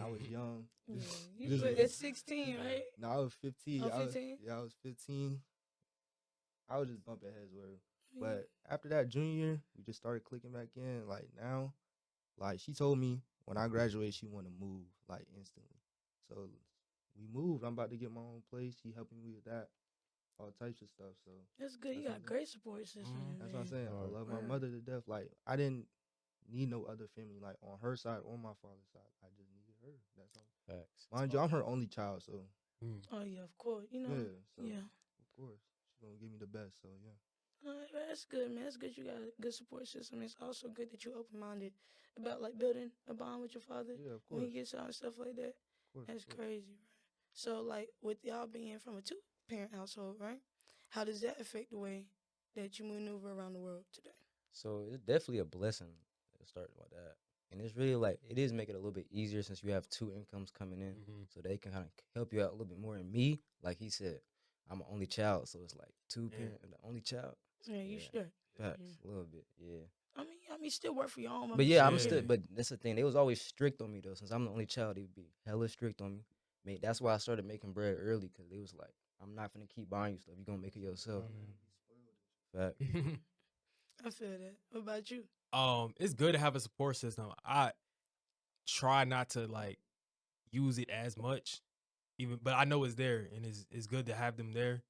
I was young. Yeah, you This put was at 16, right? no, I was 15. Oh, 15? I was 15. I was just bumping heads with her. Yeah. But after that junior year, we just started clicking back in. Like now, like she told me when I graduate, she want to move like instantly. So we moved. I'm about to get my own place. She helping me with that, all types of stuff. So That's good. You that's what got I'm, great support system, that's what I'm man. saying. I love my Word. mother to death. Like I didn't need no other family like on her side or my father's side. I just needed her. That's all. Facts. Mind you, I'm her only child, so Oh yeah, of course. You know. yeah. So Yeah. of course she's gonna give me the best. So yeah. That's good, man. That's good. You got a good support system. It's also good that you're open minded about like building a bond with your father Yeah, of when course. he gets out and stuff like that. Of course. That's Of course. crazy, right? So like with y'all being from a 2-parent household, right? How does that affect the way that you maneuver around the world today? So it's definitely a blessing to start like that. And it's really like it is make it a little bit easier since you have two incomes coming in, so they can kind of help you out a little bit more. And me, like he said, I'm an only child, so it's like two parent and the only child. Yeah, you Yeah, should. facts Yeah. a little bit, yeah. I mean, still work for your own. But yeah, I'm Yeah. still. But that's the thing. They was always strict on me though. Since I'm the only child, they would be hella strict on me. That's why I started making bread early because they was like, I'm not gonna keep buying you stuff. You gonna make it yourself. Fact. I feel that. What about you? It's good to have a support system. I try not to like use it as much, but I know it's there and it's good to have them there.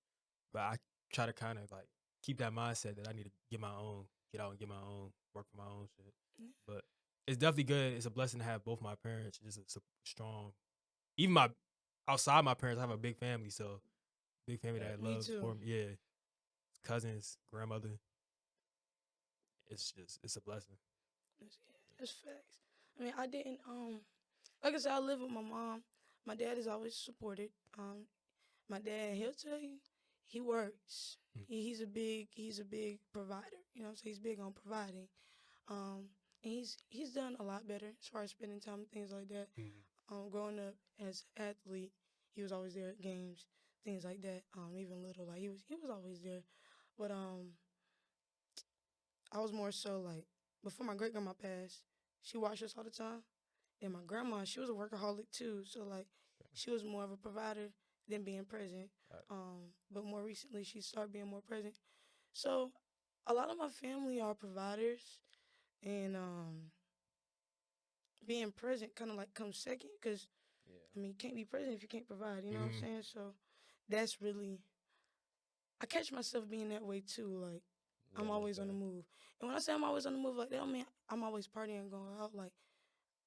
But I try to kind of like keep that mindset that I need to get out and get my own, work for my own shit. Yeah. But it's definitely good. It's a blessing to have both my parents. Just a strong, even my outside my parents, I have a big family, so big family that Me loves too. for me. Yeah, cousins, grandmother. It's a blessing. That's facts. I mean, I didn't like I said, I live with my mom. My dad is always supported. My dad, he'll tell you, he works. He's a big provider. You know what I'm saying? He's big on providing. And he's done a lot better as far as spending time and things like that. Growing up as an athlete, he was always there at games, things like that. Even little, like he was always there. But I was more so like before my great grandma passed, she watched us all the time. And my grandma, she was a workaholic too. So like she was more of a provider than being present. But more recently she started being more present. So a lot of my family are providers and being present kind of like comes second because I mean you can't be present if you can't provide, you know what I'm saying? So that's really I catch myself being that way too, like I'm always on the move. And when I say I'm always on the move like that, I mean I'm always partying, going out, like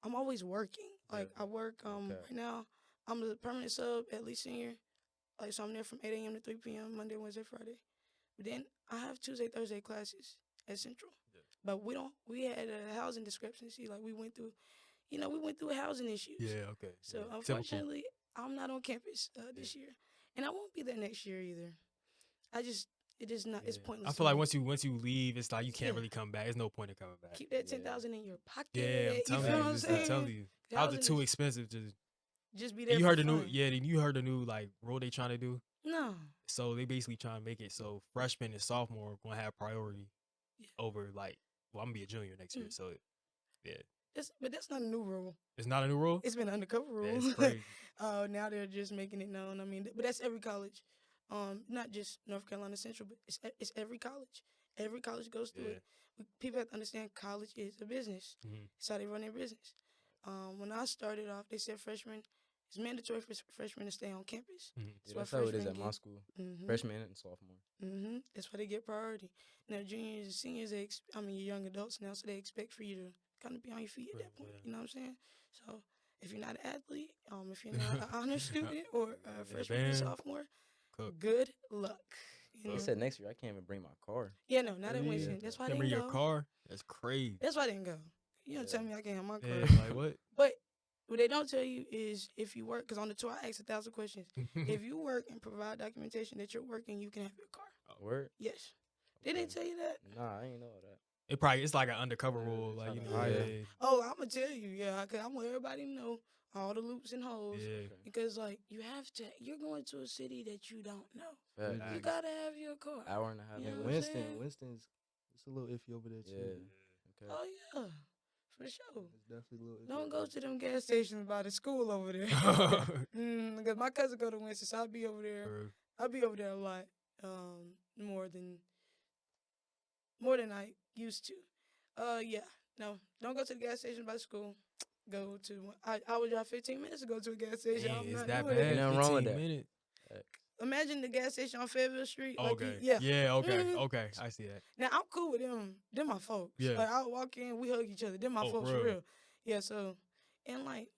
I'm always working. Like I work right now. I'm the permanent sub at Lee Senior. Like so I'm there from 8 a.m. to 3 p.m. Monday, Wednesday, Friday. But then I have Tuesday, Thursday classes at Central. But we had a housing discrepancy. Like we went through housing issues. Yeah, okay. So Typical. unfortunately, I'm not on campus this year, and I won't be there next year either. It is not. It's pointless. I to feel like me. once you leave, it's like you can't really come back. There's no point in coming back. Keep that 10,000 in your pocket. Yeah, I'm telling you feel you. what I'm I'm saying? telling you. How's Housing it too is- expensive to Just be there. you for heard the fun. new you heard the new like rule they trying to do? No. So they basically trying to make it so freshmen and sophomore gonna have priority over like I'm gonna be a junior next year. So yeah. But that's not a new rule. It's not a new rule? It's been an undercover rule. That's crazy. Now they're just making it known. I mean, but that's every college. Not just North Carolina Central, but it's every college. Every college goes through it. People have to understand college is a business. It's how they run their business. When I started off, they said it's mandatory for freshmen to stay on campus. That's how it is at my school. Freshmen and sophomore. That's why they get priority. Now juniors and seniors, you're young adults now, so they expect for you to kind of be on your feet at that point. You know what I'm saying? So if you're not an athlete, if you're not an honor student or a freshman or sophomore, good luck. They said next year I can't even bring my car. Yeah, no, not at Winston. That's why I Can't didn't bring go. your car? That's crazy. That's why I didn't go. You don't tell me I can't have my car. Yeah, like what? But What they don't tell you is if you work, because on the tour I asked 1,000 questions. If you work and provide documentation that you're working, you can have your car. Word? Yes. They didn't tell you that. Nah, I ain't know that. It's like an undercover Yeah, rule, it's like you kinda know. high, Yeah, yeah. Oh, I'm gonna tell you, yeah, because I want everybody to know all the loops and holes. yeah. Because like you're going to a city that you don't know. Facts. You gotta have your car. Hour and a half. You know And what I'm saying? Winston's it's a little iffy over there too. Yeah. Okay. Oh yeah, for sure. It's definitely a little iffy. Don't over go there. to them gas stations by the school over there. Because my cousin go to Winston, so I'll be over there. Bro. I'll be over there a lot, more than I used to. Yeah, no, don't go to the gas station by the school. Go to I would drive 15 minutes to go to a gas station. Dang, I'm it's not that doing bad. it. Ain't nothing wrong with 15 that. minutes. Imagine the gas station on Fayetteville Street. Like Okay. yeah. Yeah. Okay. Mhm. Okay. I see that. Now I'm cool with them. Them my folks. Yeah. Like I'll walk in, we hug each other. Them my Oh, folks for for real? real. Yeah. So, and like,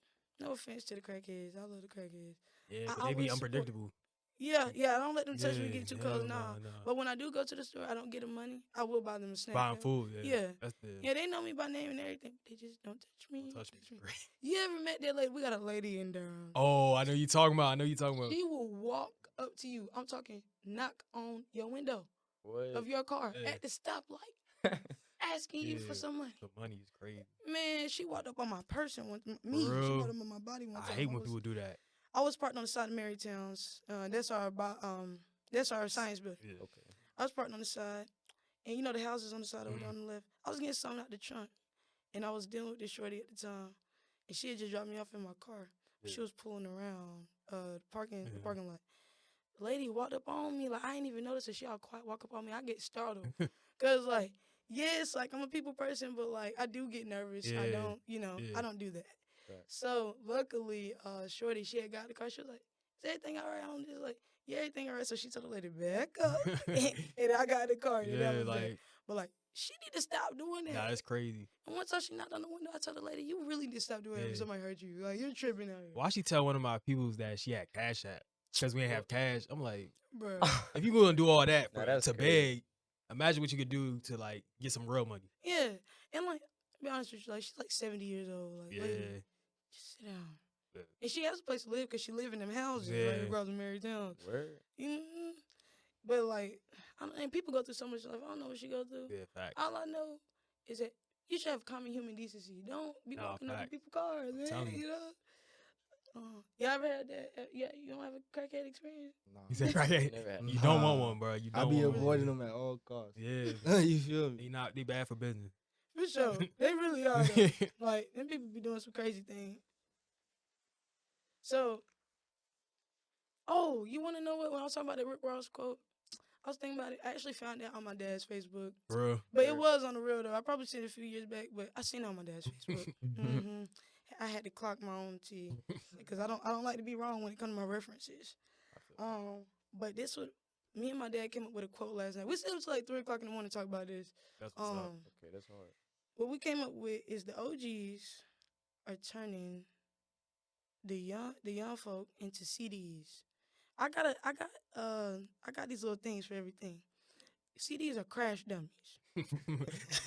no offense to the crackheads, I love the crackheads. Yeah, I but they be always support- unpredictable. Yeah. I don't let them touch me, Yeah, get too hell close. Nah. nah. But when I do go to the store, I don't get them money. I will buy them a snack. Buying food. Yeah. Yeah. That's the. Yeah, they know me by name and everything. They just don't touch me. Don't touch me. You ever met that lady? We got a lady in Durham. Oh, I know you talking about. She will walk up to you. I'm talking knock on your window What? of your car Yeah. at the stoplight, asking you for Yeah. some money. The money is crazy. Man, she walked up on my person one. For Me, she real? walked up on my body one I time. hate when people do that. I was parked on the side of Marytown's. That's our science building. Yeah. Okay. I was parked on the side, and you know the houses on the side over Mm-hmm. there on the left. I was getting something out the trunk, and I was dealing with this shorty at the time, and she had just dropped me off in my car. Yeah. She was pulling around the parking Mhm. lot. The lady walked up on me like I ain't even noticed her. She all quiet walk up on me. I get startled, cause like yes, like I'm a people person, but like I do get nervous. I Yeah. don't, Yeah. I don't do that. Right. So luckily, shorty, she had got the car. She was like, "Is everything all right?" I'm just like, "Yeah, everything all right." So she told the lady back up, and I got the car. And that Yeah, was that. like But like, she need to stop doing that. nah, that's crazy. And one time she knocked on the window, I told the lady, "You really need to stop doing that Yeah. if somebody hurt you. Like you're tripping out here, Why she tell one of my peoples that she had cash at? Because we ain't have cash. I'm like, bro." if you gonna do all that Nah, for, that's to crazy. beg, imagine what you could do to like get some real money. Yeah, and like, to be honest with you, like she's like 70 years old. Like, Yeah. lady, just sit down. Yeah. And she has a place to live because she live in them houses Yeah. right across the Marytown. Word. Mm-hmm. But like, and people go through so much life. I don't know what she go through. Yeah, fact. All I know is that you should have common human decency. Don't be Nah, walking up in fact. people's cars, man. telling you. You know. Y'all ever had that? Yeah, you don't have a crackhead experience? Nah. You said crackhead. Never had. You don't want Nah. one, bro. You I don't be want one. avoiding them at all costs. Yeah, You feel me? they bad for business. For sure, they really are. Though. Like them people be doing some crazy things. So, you want to know what? When I was talking about that Rick Ross quote, I was thinking about it. I actually found it on my dad's Facebook, Bro. but it was on the real though. I probably seen it a few years back, but I seen it on my dad's Facebook. hmm I had to clock my own T because I don't like to be wrong when it comes to my references. I feel But this was me and my dad came up with a quote last night. We still was like 3:00 in the morning to talk about this. That's what's up. okay, that's hard. What we came up with is the OGs are turning the young folk into CDs. I got these little things for everything. CDs are crash dummies.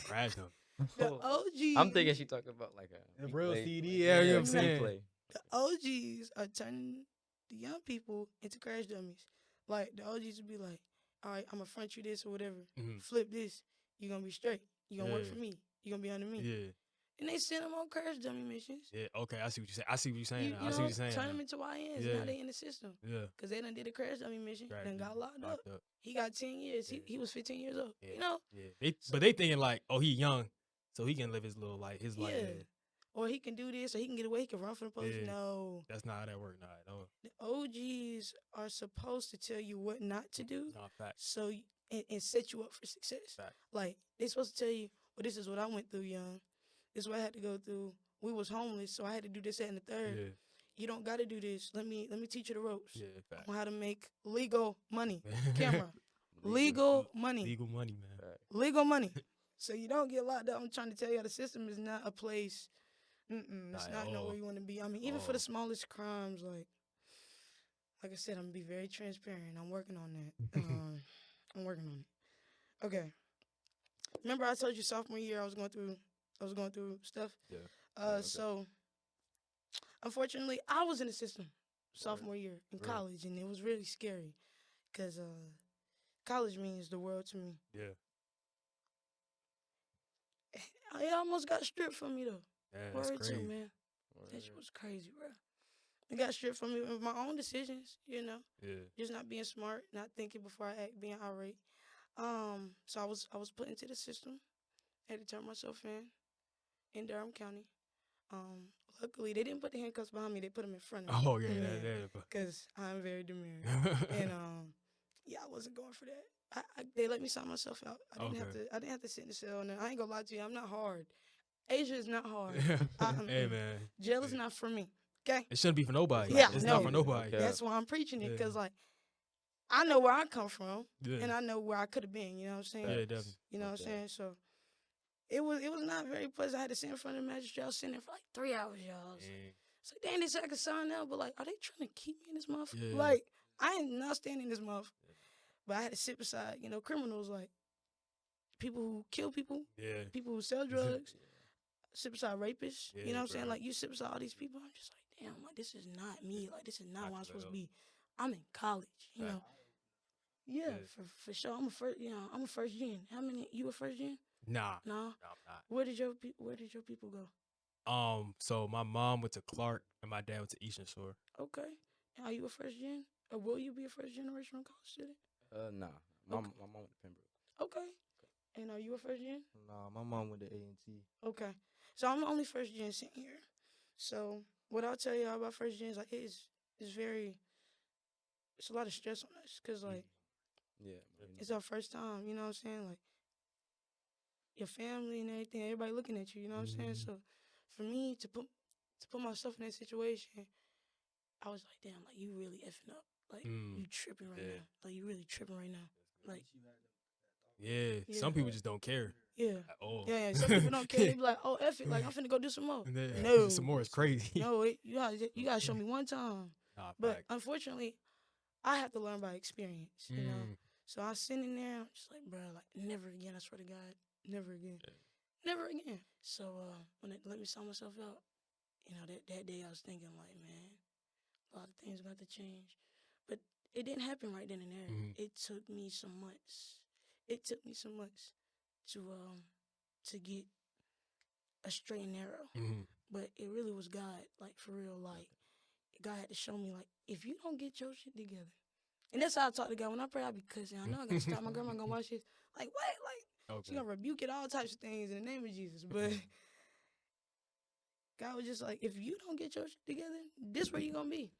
Crash them. The OGs. I'm thinking she talking about like a A real replay. CD, yeah, you know what I'm saying? replay. The OGs are turning the young people into crash dummies. Like the OGs would be like, "All right, I'm gonna front you this or whatever. Mhm. Flip this. You're gonna be straight. You're gonna work Yeah. for me. You're gonna be under me." Yeah, And they send them on crash dummy missions. yeah. Okay, I see what you say. I see what you're saying. You now. I know, see what you're saying. turn now. them into YNs. Yeah. Now they in the system. Yeah. Because they done did a crash dummy mission. Right, Then yeah, got locked up. locked up. He got 10 years. Yeah. He was 15 years old. Yeah. You know? Yeah. But they thinking like, oh, he young, so he can live his little life. His life. Yeah. Yeah. Or he can do this, or he can get away. He can run from the police. Yeah. No. That's not how that works. Nah, no. The OGs are supposed to tell you what not to do. Nah, facts. So and set you up for success. Fact. Like they supposed to tell you, well, this is what I went through, young. This is what I had to go through. We was homeless, so I had to do this, that, and the third. Yeah. You don't got to do this. Let me teach you the ropes Yeah. Fact. on how to make legal money. Camera, legal money, Legal money, man. Right. legal money. So you don't get locked up. I'm trying to tell you, the system is not a place. It's Not at not all. where you want to be. I mean, even for all. the smallest crimes, like I said, I'm gonna be very transparent. I'm working on that. I'm working on it. Okay. Remember I told you sophomore year I was going through stuff. Yeah. okay. So unfortunately, I was in the system sophomore year in Word. college, and it was really scary because college means the world to me. Yeah. It almost got stripped from me though. Yeah, that's Word too, crazy. man. That shit Word. was crazy, bro. It got stripped from me with my own decisions, Yeah. just not being smart, not thinking before I act, being irate. So I was put into the system. Had to turn myself in Durham County. Luckily they didn't put the handcuffs behind me. They put them in front of me. Oh yeah, yeah. Because I'm very demure. But And yeah, I wasn't going for that. They let me sign myself out. I didn't Okay. have to sit in the cell. And I ain't gonna lie to you, I'm not hard. Asia is not hard. Hey man, Jail is not for me. Okay, it shouldn't be for nobody. Yeah, it's no. not for nobody. Yeah. that's why I'm preaching it. Yeah. Cause like I know where I come from, Yeah, and I know where I could have been. You know what I'm saying? yeah, Facts. definitely. You know what I'm Okay. saying? So it was not very pleasant. I had to sit in front of the magistrate. I was sitting there for like 3 hours, y'all. Yeah. It's like, dang, they said I could sign out, but like, are they trying to keep me in this motherfucker? Yeah. Like, I am not standing in this motherfucker. But I had to sit beside, criminals, like people who kill people, Yeah. people who sell drugs, sit beside rapists. You Yeah, know what I'm saying? bro. Like, you sit beside all these people. I'm just like, damn, like, this is not me. Like, this is not I where I'm feel supposed to that. be. I'm in college, you know. Yeah, Yeah. for sure. I'm a first gen. How many? You a first gen? Nah, No. I'm not. Where did your people go? So my mom went to Clark and my dad went to Eastern Shore. Okay. Are you a first gen? Or will you be a first generation college student? Nah. My Okay. mom went to Pembroke. Okay. And are you a first gen? Nah, my mom went to A&T. Okay. So I'm the only first gen sitting here. So what I'll tell y'all about first gen is like it's a lot of stress on us because like Yeah. it's our first time. You know what I'm saying? Like your family and everything, everybody looking at you. You know what I'm saying? Mhm. So for me to put myself in that situation, I was like, damn, like you really effing up. Like you tripping right Yeah. now. Like you really tripping right now. Like Yeah. Yeah. Some people just don't care yeah. at all. Yeah, some people don't care. They be like, "Oh, F it, like I'm finna go do some more." And then, No. some more is crazy. No, you gotta show me one time. Nah, But fact. unfortunately, I have to learn by experience. You know, Mm. so I was sitting there, I'm just like, bro, like never again. I swear to God, never again, Yeah. never again. So when they let me sign myself out, that day I was thinking like, man, a lot of things got to change, but it didn't happen right then and there. Mhm. It took me some months. It took me some months to get a straight and narrow. Mhm. But it really was God, like for real. Like God had to show me, like, if you don't get your shit together, and that's how I talk to God when I pray. I be cussing. I know I gotta stop. My grandma gonna watch this. Like what? Like she Okay. gonna rebuke it, all types of things in the name of Jesus. But God was just like, if you don't get your shit together, this where you gonna be.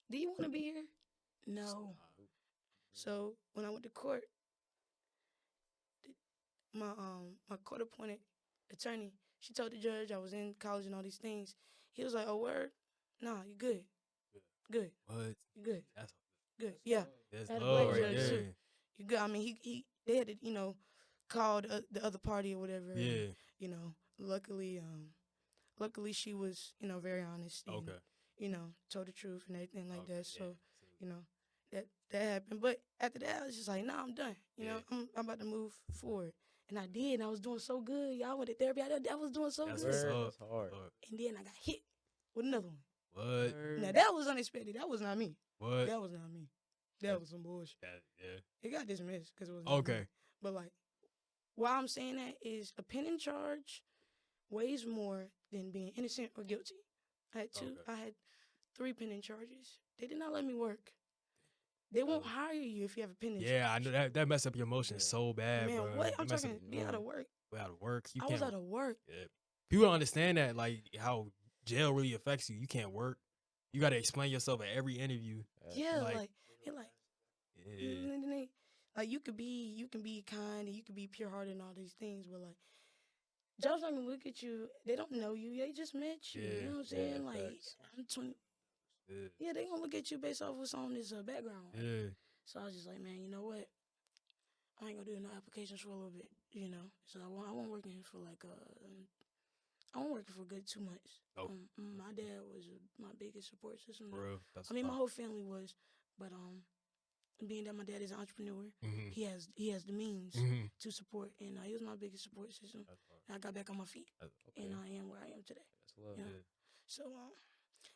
Do you want to be here? No. So when I went to court, my court appointed attorney, she told the judge I was in college and all these things. He was like, "Oh word, nah, you good, good, What? you good, That's good, yeah." that's Had a love black right judge, too. there. You good. I mean, they had to call the other party or whatever. and, Yeah. luckily she was very honest. And, Okay. told the truth and everything like Okay, that. So yeah. you know that happened. But after that, I was just like, nah, I'm done. Yeah. I'm about to move forward. And I did. And I was doing so good. Y'all went to therapy. I was doing so That's good. what's Word, up. that's hard. And then I got hit with another one. What? Now that was unexpected. That was not me. What? That was not me. That was some bullshit. Yeah. It got dismissed because it was not me. Okay. But like, why I'm saying that is a pending charge weighs more than being innocent or guilty. I had two. Okay. I had 3 pending charges. They did not let me work. They won't hire you if you have a pending charge. Yeah, I know that messed up your emotions so bad, Man, bro. what? That I'm messed talking up- be out of work. Way out of work. You I can't. was out of work. Yeah. People don't understand that, like how jail really affects you. You can't work. You got to explain yourself at every interview. Yeah, like- they're like, Yeah. like you can be kind and you can be pure hearted and all these things, but like jobs not gonna look at you. They don't know you. They just met you. Yeah, You know what I'm saying? yeah, Like facts. I'm 20. Yeah. Yeah, they gonna look at you based off what's on this background. Yeah. So I was just like, man, you know what? I ain't gonna do no applications for a little bit, So I won't working for like I won't working for a good 2 months. Oh. My dad was my biggest support system. For real. That's I mean, my tough. whole family was, but being that my dad is an entrepreneur, Mhm. he has the means Mhm. to support, and he was my biggest support system. That's hard. And I got back on my feet, Okay. and I am where I am today. That's love. Yeah. Yeah. So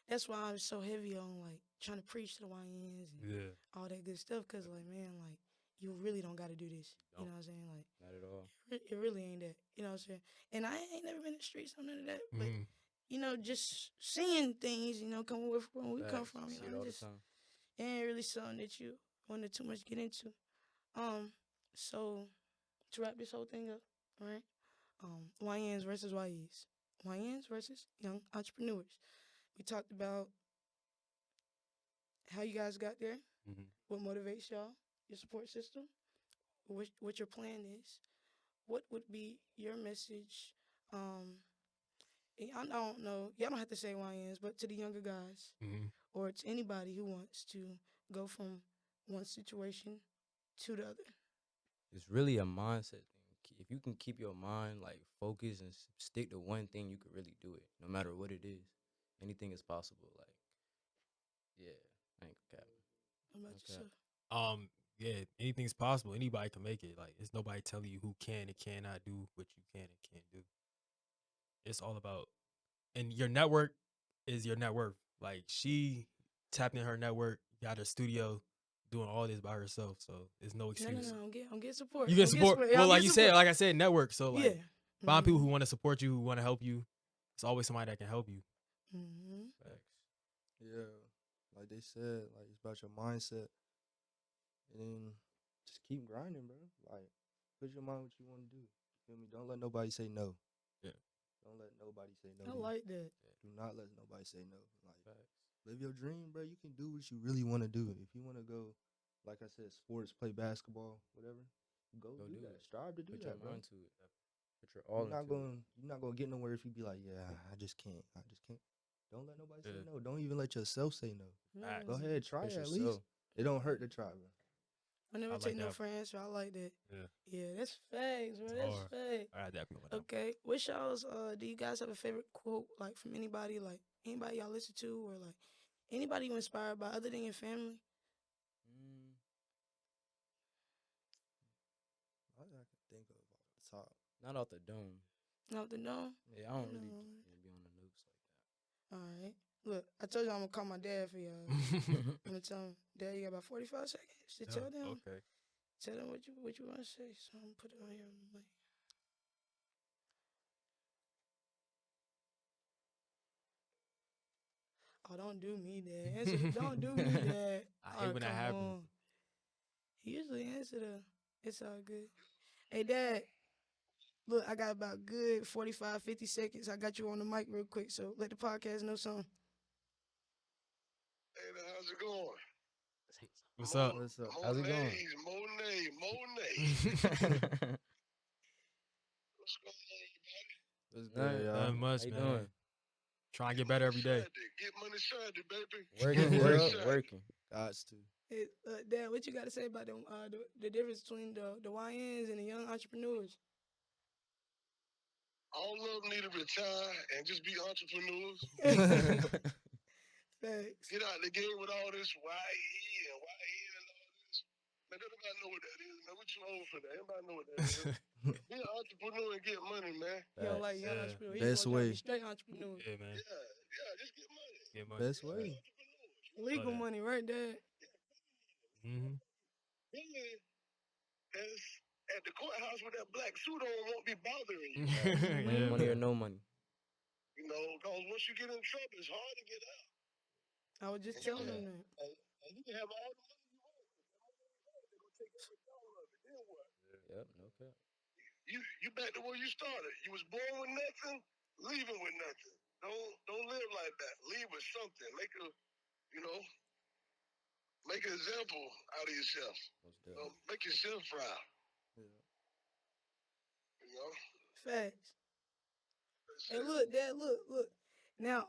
that's why I'm so heavy on like trying to preach to the YNs and Yeah. all that good stuff. Cause like, man, like you really don't got to do this. You know what I'm saying? Like Not at all. it really ain't that. You know what I'm saying? And I ain't never been in the streets on none of that. But Mhm. you know, just seeing things, you know, coming with where we come Facts. from, you See it know, all the just time. it ain't really something that you want to too much get into. So to wrap this whole thing up, all right? YNs versus YEs. YNs versus young entrepreneurs. We talked about how you guys got there, Mhm. what motivates y'all, your support system, what your plan is. What would be your message? I don't know. Y'all don't have to say YNs, but to the younger guys Mhm. or to anybody who wants to go from one situation to the other. It's really a mindset thing. If you can keep your mind like focused and stick to one thing, you could really do it, no matter what it is. Anything is possible. Like, yeah, I ain't capping. How about Okay. yourself? Yeah, anything's possible. Anybody can make it. Like, it's nobody telling you who can and cannot do what you can and can't do. It's all about, and your network is your net worth. Like, she tapped in her network, got her studio, doing all this by herself. So there's no No, excuse. I'm getting support. You get I'm support. Yeah, Well, I'm like getting you support. said, like I said, network. So like, Yeah. find people who want to support you, who want to help you. It's always somebody that can help you. Mm-hmm. Facts. Yeah, like they said, like it's about your mindset, and then just keep grinding, bro. Like, put your mind what you want to do. You feel me? Don't let nobody say no. Yeah. Don't let nobody say no. I to you. like that. Do not let nobody say no. Like, Facts. live your dream, bro. You can do what you really want to do. If you want to go, like I said, sports, play basketball, whatever, go do do that. it. Strive to do Put that, your bro. mind to it. Put your all into it. You're not gonna get nowhere if you be like, yeah, I just can't. I just can't. Don't let nobody say Yeah. no. Don't even let yourself say no. Facts. Go ahead, try Push it at least. yourself. It don't hurt to try, bro. I never I take like no that. for answer. I like that. Yeah. Yeah, that's facts, bro. It's That's hard. facts. I definitely want that. Okay. What's y'all's do you guys have a favorite quote like from anybody, like anybody y'all listen to or like anybody you inspired by other than your family? Mm, All I can think of off the top. not off the dome. Nothing, no? Yeah, I don't No. really be on the notes like All right. Look, I told you I'm gonna call my dad for y'all. that. I'm gonna tell him, Dad, you got about 45 seconds to tell them. Okay. Tell them what you want to say. So I'm gonna put it on here on the mic. Oh, don't do me, Dad. Don't do me, Dad. I hate when that happens. He usually answer the. It's all good. Hey, Dad. Look, I got about good 45, 50 seconds. I got you on the mic real quick, so let the podcast know something. Hey, now, how's it going? What's up? What's up? How's it going? Monet. What's going on, everybody? What's Nothing. good, y'all? Nothing much, How you man. doing? Trying to get better every day. Get money Sunday, baby. Working, Yeah. working, working. Gots to. Hey, Dad, what you got to say about the difference between the YNs and the young entrepreneurs? All of them need to retire and just be entrepreneurs. Facts. Get out the game with all this YE and YN and all this. Man, everybody know what that is, man. We too old for that. Everybody know what that is. Be an entrepreneur and get money, man. He don't like young Yeah. entrepreneurs. He Best just want y'all to way. be straight entrepreneurs. Yeah, man. Yeah, just get money. Get money. Best Be way. entrepreneurs. Legal that. money, right, Dad? Mm-hmm. Billy is at the courthouse with that black suit on won't be bothering you. Yeah, Money or man. no money. You know, because once you get in trouble, it's hard to get out. I was just And you telling can him have- that. and you can have all the money you want. They're going to take every dollar of it. Then what? Yep, no cap. You back to where you started. You was born with nothing, leaving with nothing. Don't live like that. Leave with something. Make an example out of yourself. Most definitely. Make yourself proud. Yeah. You know. Facts. That's Hey, it. look, Dad, look. Now,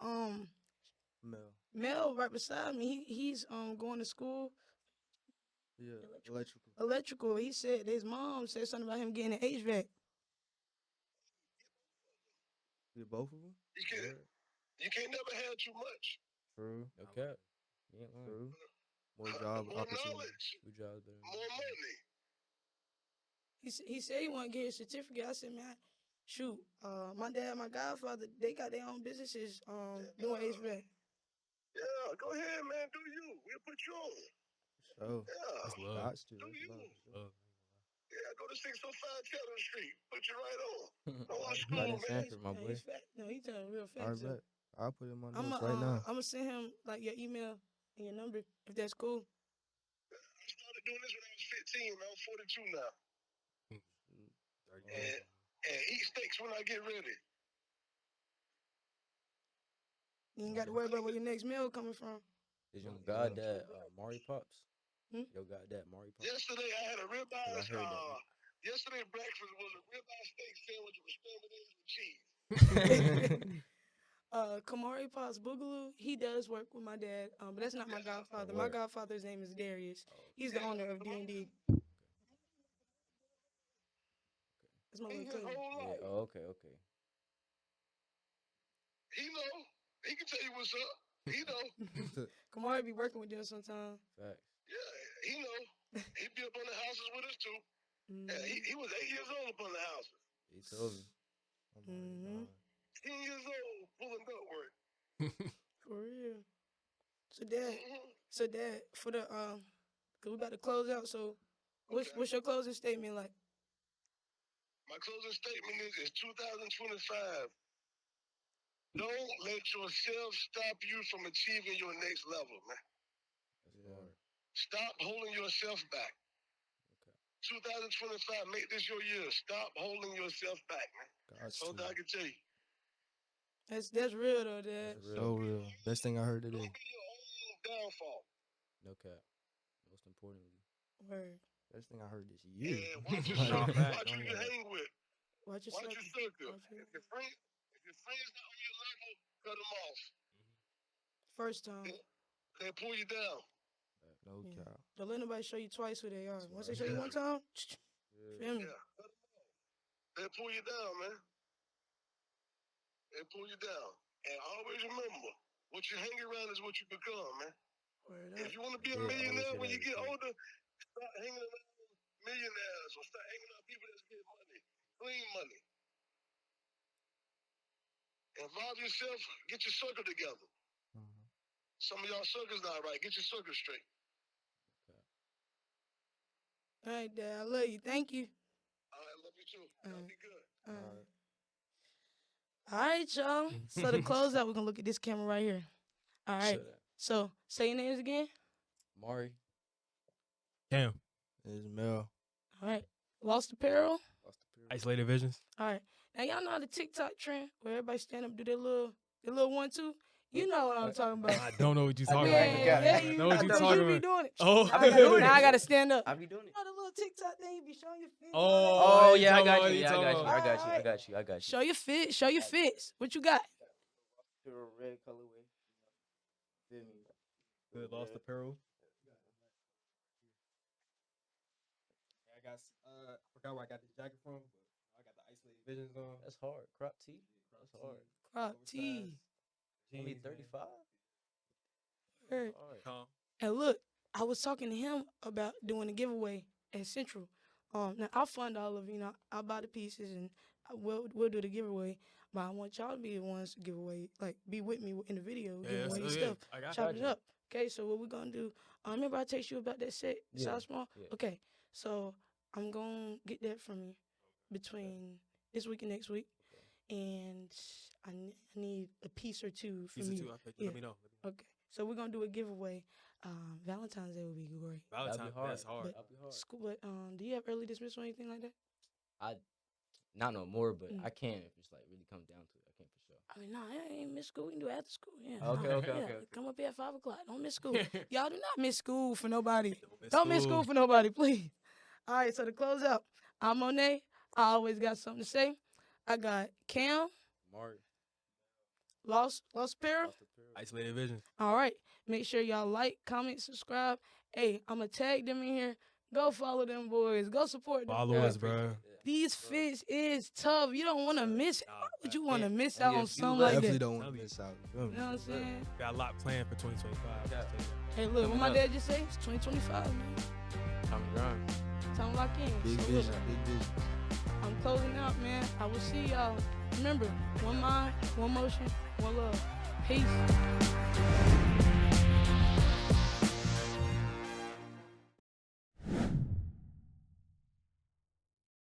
Mel. Mel right beside me, he's going to school Yeah. Electrical. electrical. He said his mom said something about him getting an HVAC. Yeah, both of them. You can't never have too much. True. No cap. You ain't lying. True. More job More opportunities. knowledge, Two jobs better. more money. He said he want to get his certificate. I said, man, shoot, my dad, my godfather, they got their own businesses doing HVAC. Yeah, go ahead, man. Do you? We'll put you on. So Yeah. That's love. got to. Do That's you? love. Love. Yeah, go to 605 Chatham Street. Put you right on. Go on Right school, in man. Sanford, my Yeah, boy. he's fat. No, he's telling real I facts. bet. I'll put him on I'm notes right now. gonna send him like your email and your number if that's cool. I started doing this when I was 15, man. I'm 42 now. And eat steaks when I get ready. You ain't got to worry about where your next meal coming from. Is your god that Mari Pops? Hmm? Your god that Mari Pops? Yesterday I had a ribeye. I heard that. Yesterday breakfast was a ribeye steak sandwich with scrambled eggs and cheese. Kamari Potts Boogaloo, he does work with my dad, but that's not my godfather. My word. godfather's name is Darius. He's the owner of D&D. That's my He little his cousin. whole Yeah. life. Oh, okay. He know. He can tell you what's up. He know. Kamari be working with them sometimes. Facts. Yeah, he know. He be up on the houses with us too. Mm-hmm. Yeah, he was 8 years old up on the houses. He told me. Mm-hmm. 10 years old pulling duck work. For real. So dad, for the cause we about to close out. So, what's your closing statement like? My closing statement is 2025. Don't let yourself stop you from achieving your next level, man. That's hard. Stop holding yourself back. Okay. 2025, make this your year. Stop holding yourself back, man. That's all I can tell you. That's real though, dad. That's real. So real. Best thing I heard today. Don't be your own downfall. No cap. Most importantly. Word. Best thing I heard this year. And watch your Nah, circle. fact, Watch who don't you hear that. hang with. Watch your Watch your circle. Watch your- If your friends not on your level, cut them off. First time. They pull you down. No Yeah. cap. Don't let nobody show you twice who they are. That's Once right. they show you one time, feel me? Yeah, cut them off. They pull you down, man. They pull you down. And always remember, what you hang around is what you become, man. Word If up. you want to be a Yeah, I always millionaire hear when you that get too. older, start hanging around millionaires or start hanging around people that's getting money, clean money. Involve yourself, get your circle together. Some of y'all circles not right. Get your circle straight. All right, dad. I love you. Thank you. All right, love you too. Y'all be good. All right, y'all. So to close out, we're gonna look at this camera right here. All right. So say your names again. Mari. Cam. It's Mel. All right. Lost Apparel. Isolated Visions. All right. Now y'all know how the TikTok trend where everybody stand up, do their little 1-2. You know what I'm talking about. I don't know what you're talking Yeah, about. yeah, I you, know what you're because talking you be about. doing it. Oh, now I gotta stand up. I be doing it. You know the little TikTok thing, you be showing your feet. Oh, you yeah, I talking got about, you. you Yeah, I talking got you. about. I got you. Show your fit. Show your fits. What you got? Red colorway. Feel me? Good Lost Apparel. I got I forgot where I got this jacket from, but I got the Isolated Visions on. That's hard. Crop tee. That's hard. Crop tee. Only 35. Word. Calm. And look, I was talking to him about doing a giveaway at Central. Now I'll fund all of I'll buy the pieces and we'll do the giveaway. But I want y'all to be the ones to give away, like be with me in the video, giving away your stuff, I got chopping you. it up. Okay, so what we're gonna do? Remember I text you about that set, Yeah, size small. yeah. Okay, so I'm gonna get that from you between this week and next week, and I need a piece or two from Piece you. of two. Yeah. Let me know. Okay, so we're gonna do a giveaway. Valentine's Day would be great. Valentine's. That's hard. But That'd be hard. school, but do you have early dismissal or anything like that? Not no more, but I can if it's like really comes down to it. I can for sure. I mean, no, I ain't miss school. We can do after school. Yeah. Okay, nah, okay, yeah. okay. Come up here at 5 o'clock. Don't miss school. Y'all do not miss school for nobody. miss Don't miss school. school for nobody, please. All right, so to close out, I'm Monet. I always got something to say. I got Cam, Mari. Lost Apparel. Isolated Visions. All right. Make sure y'all like, comment, subscribe. Hey, I'm going to tag them in here. Go follow them boys. Go support them. Follow us, bro. These fits is tough. You don't want to miss it. Nah, Why would you want to Yeah, miss only out a on few something left. like Definitely that? don't want to miss out. You feel me? You know what I'm saying? Got a lot planned for 2025. Yeah. Hey, look, what Coming my up. dad just say? It's 2025, man. Time to grind. Time to lock in. Big So look, vision. Big vision. I'm closing out, man. I will see y'all. Remember, one mind, one motion, one love. Peace.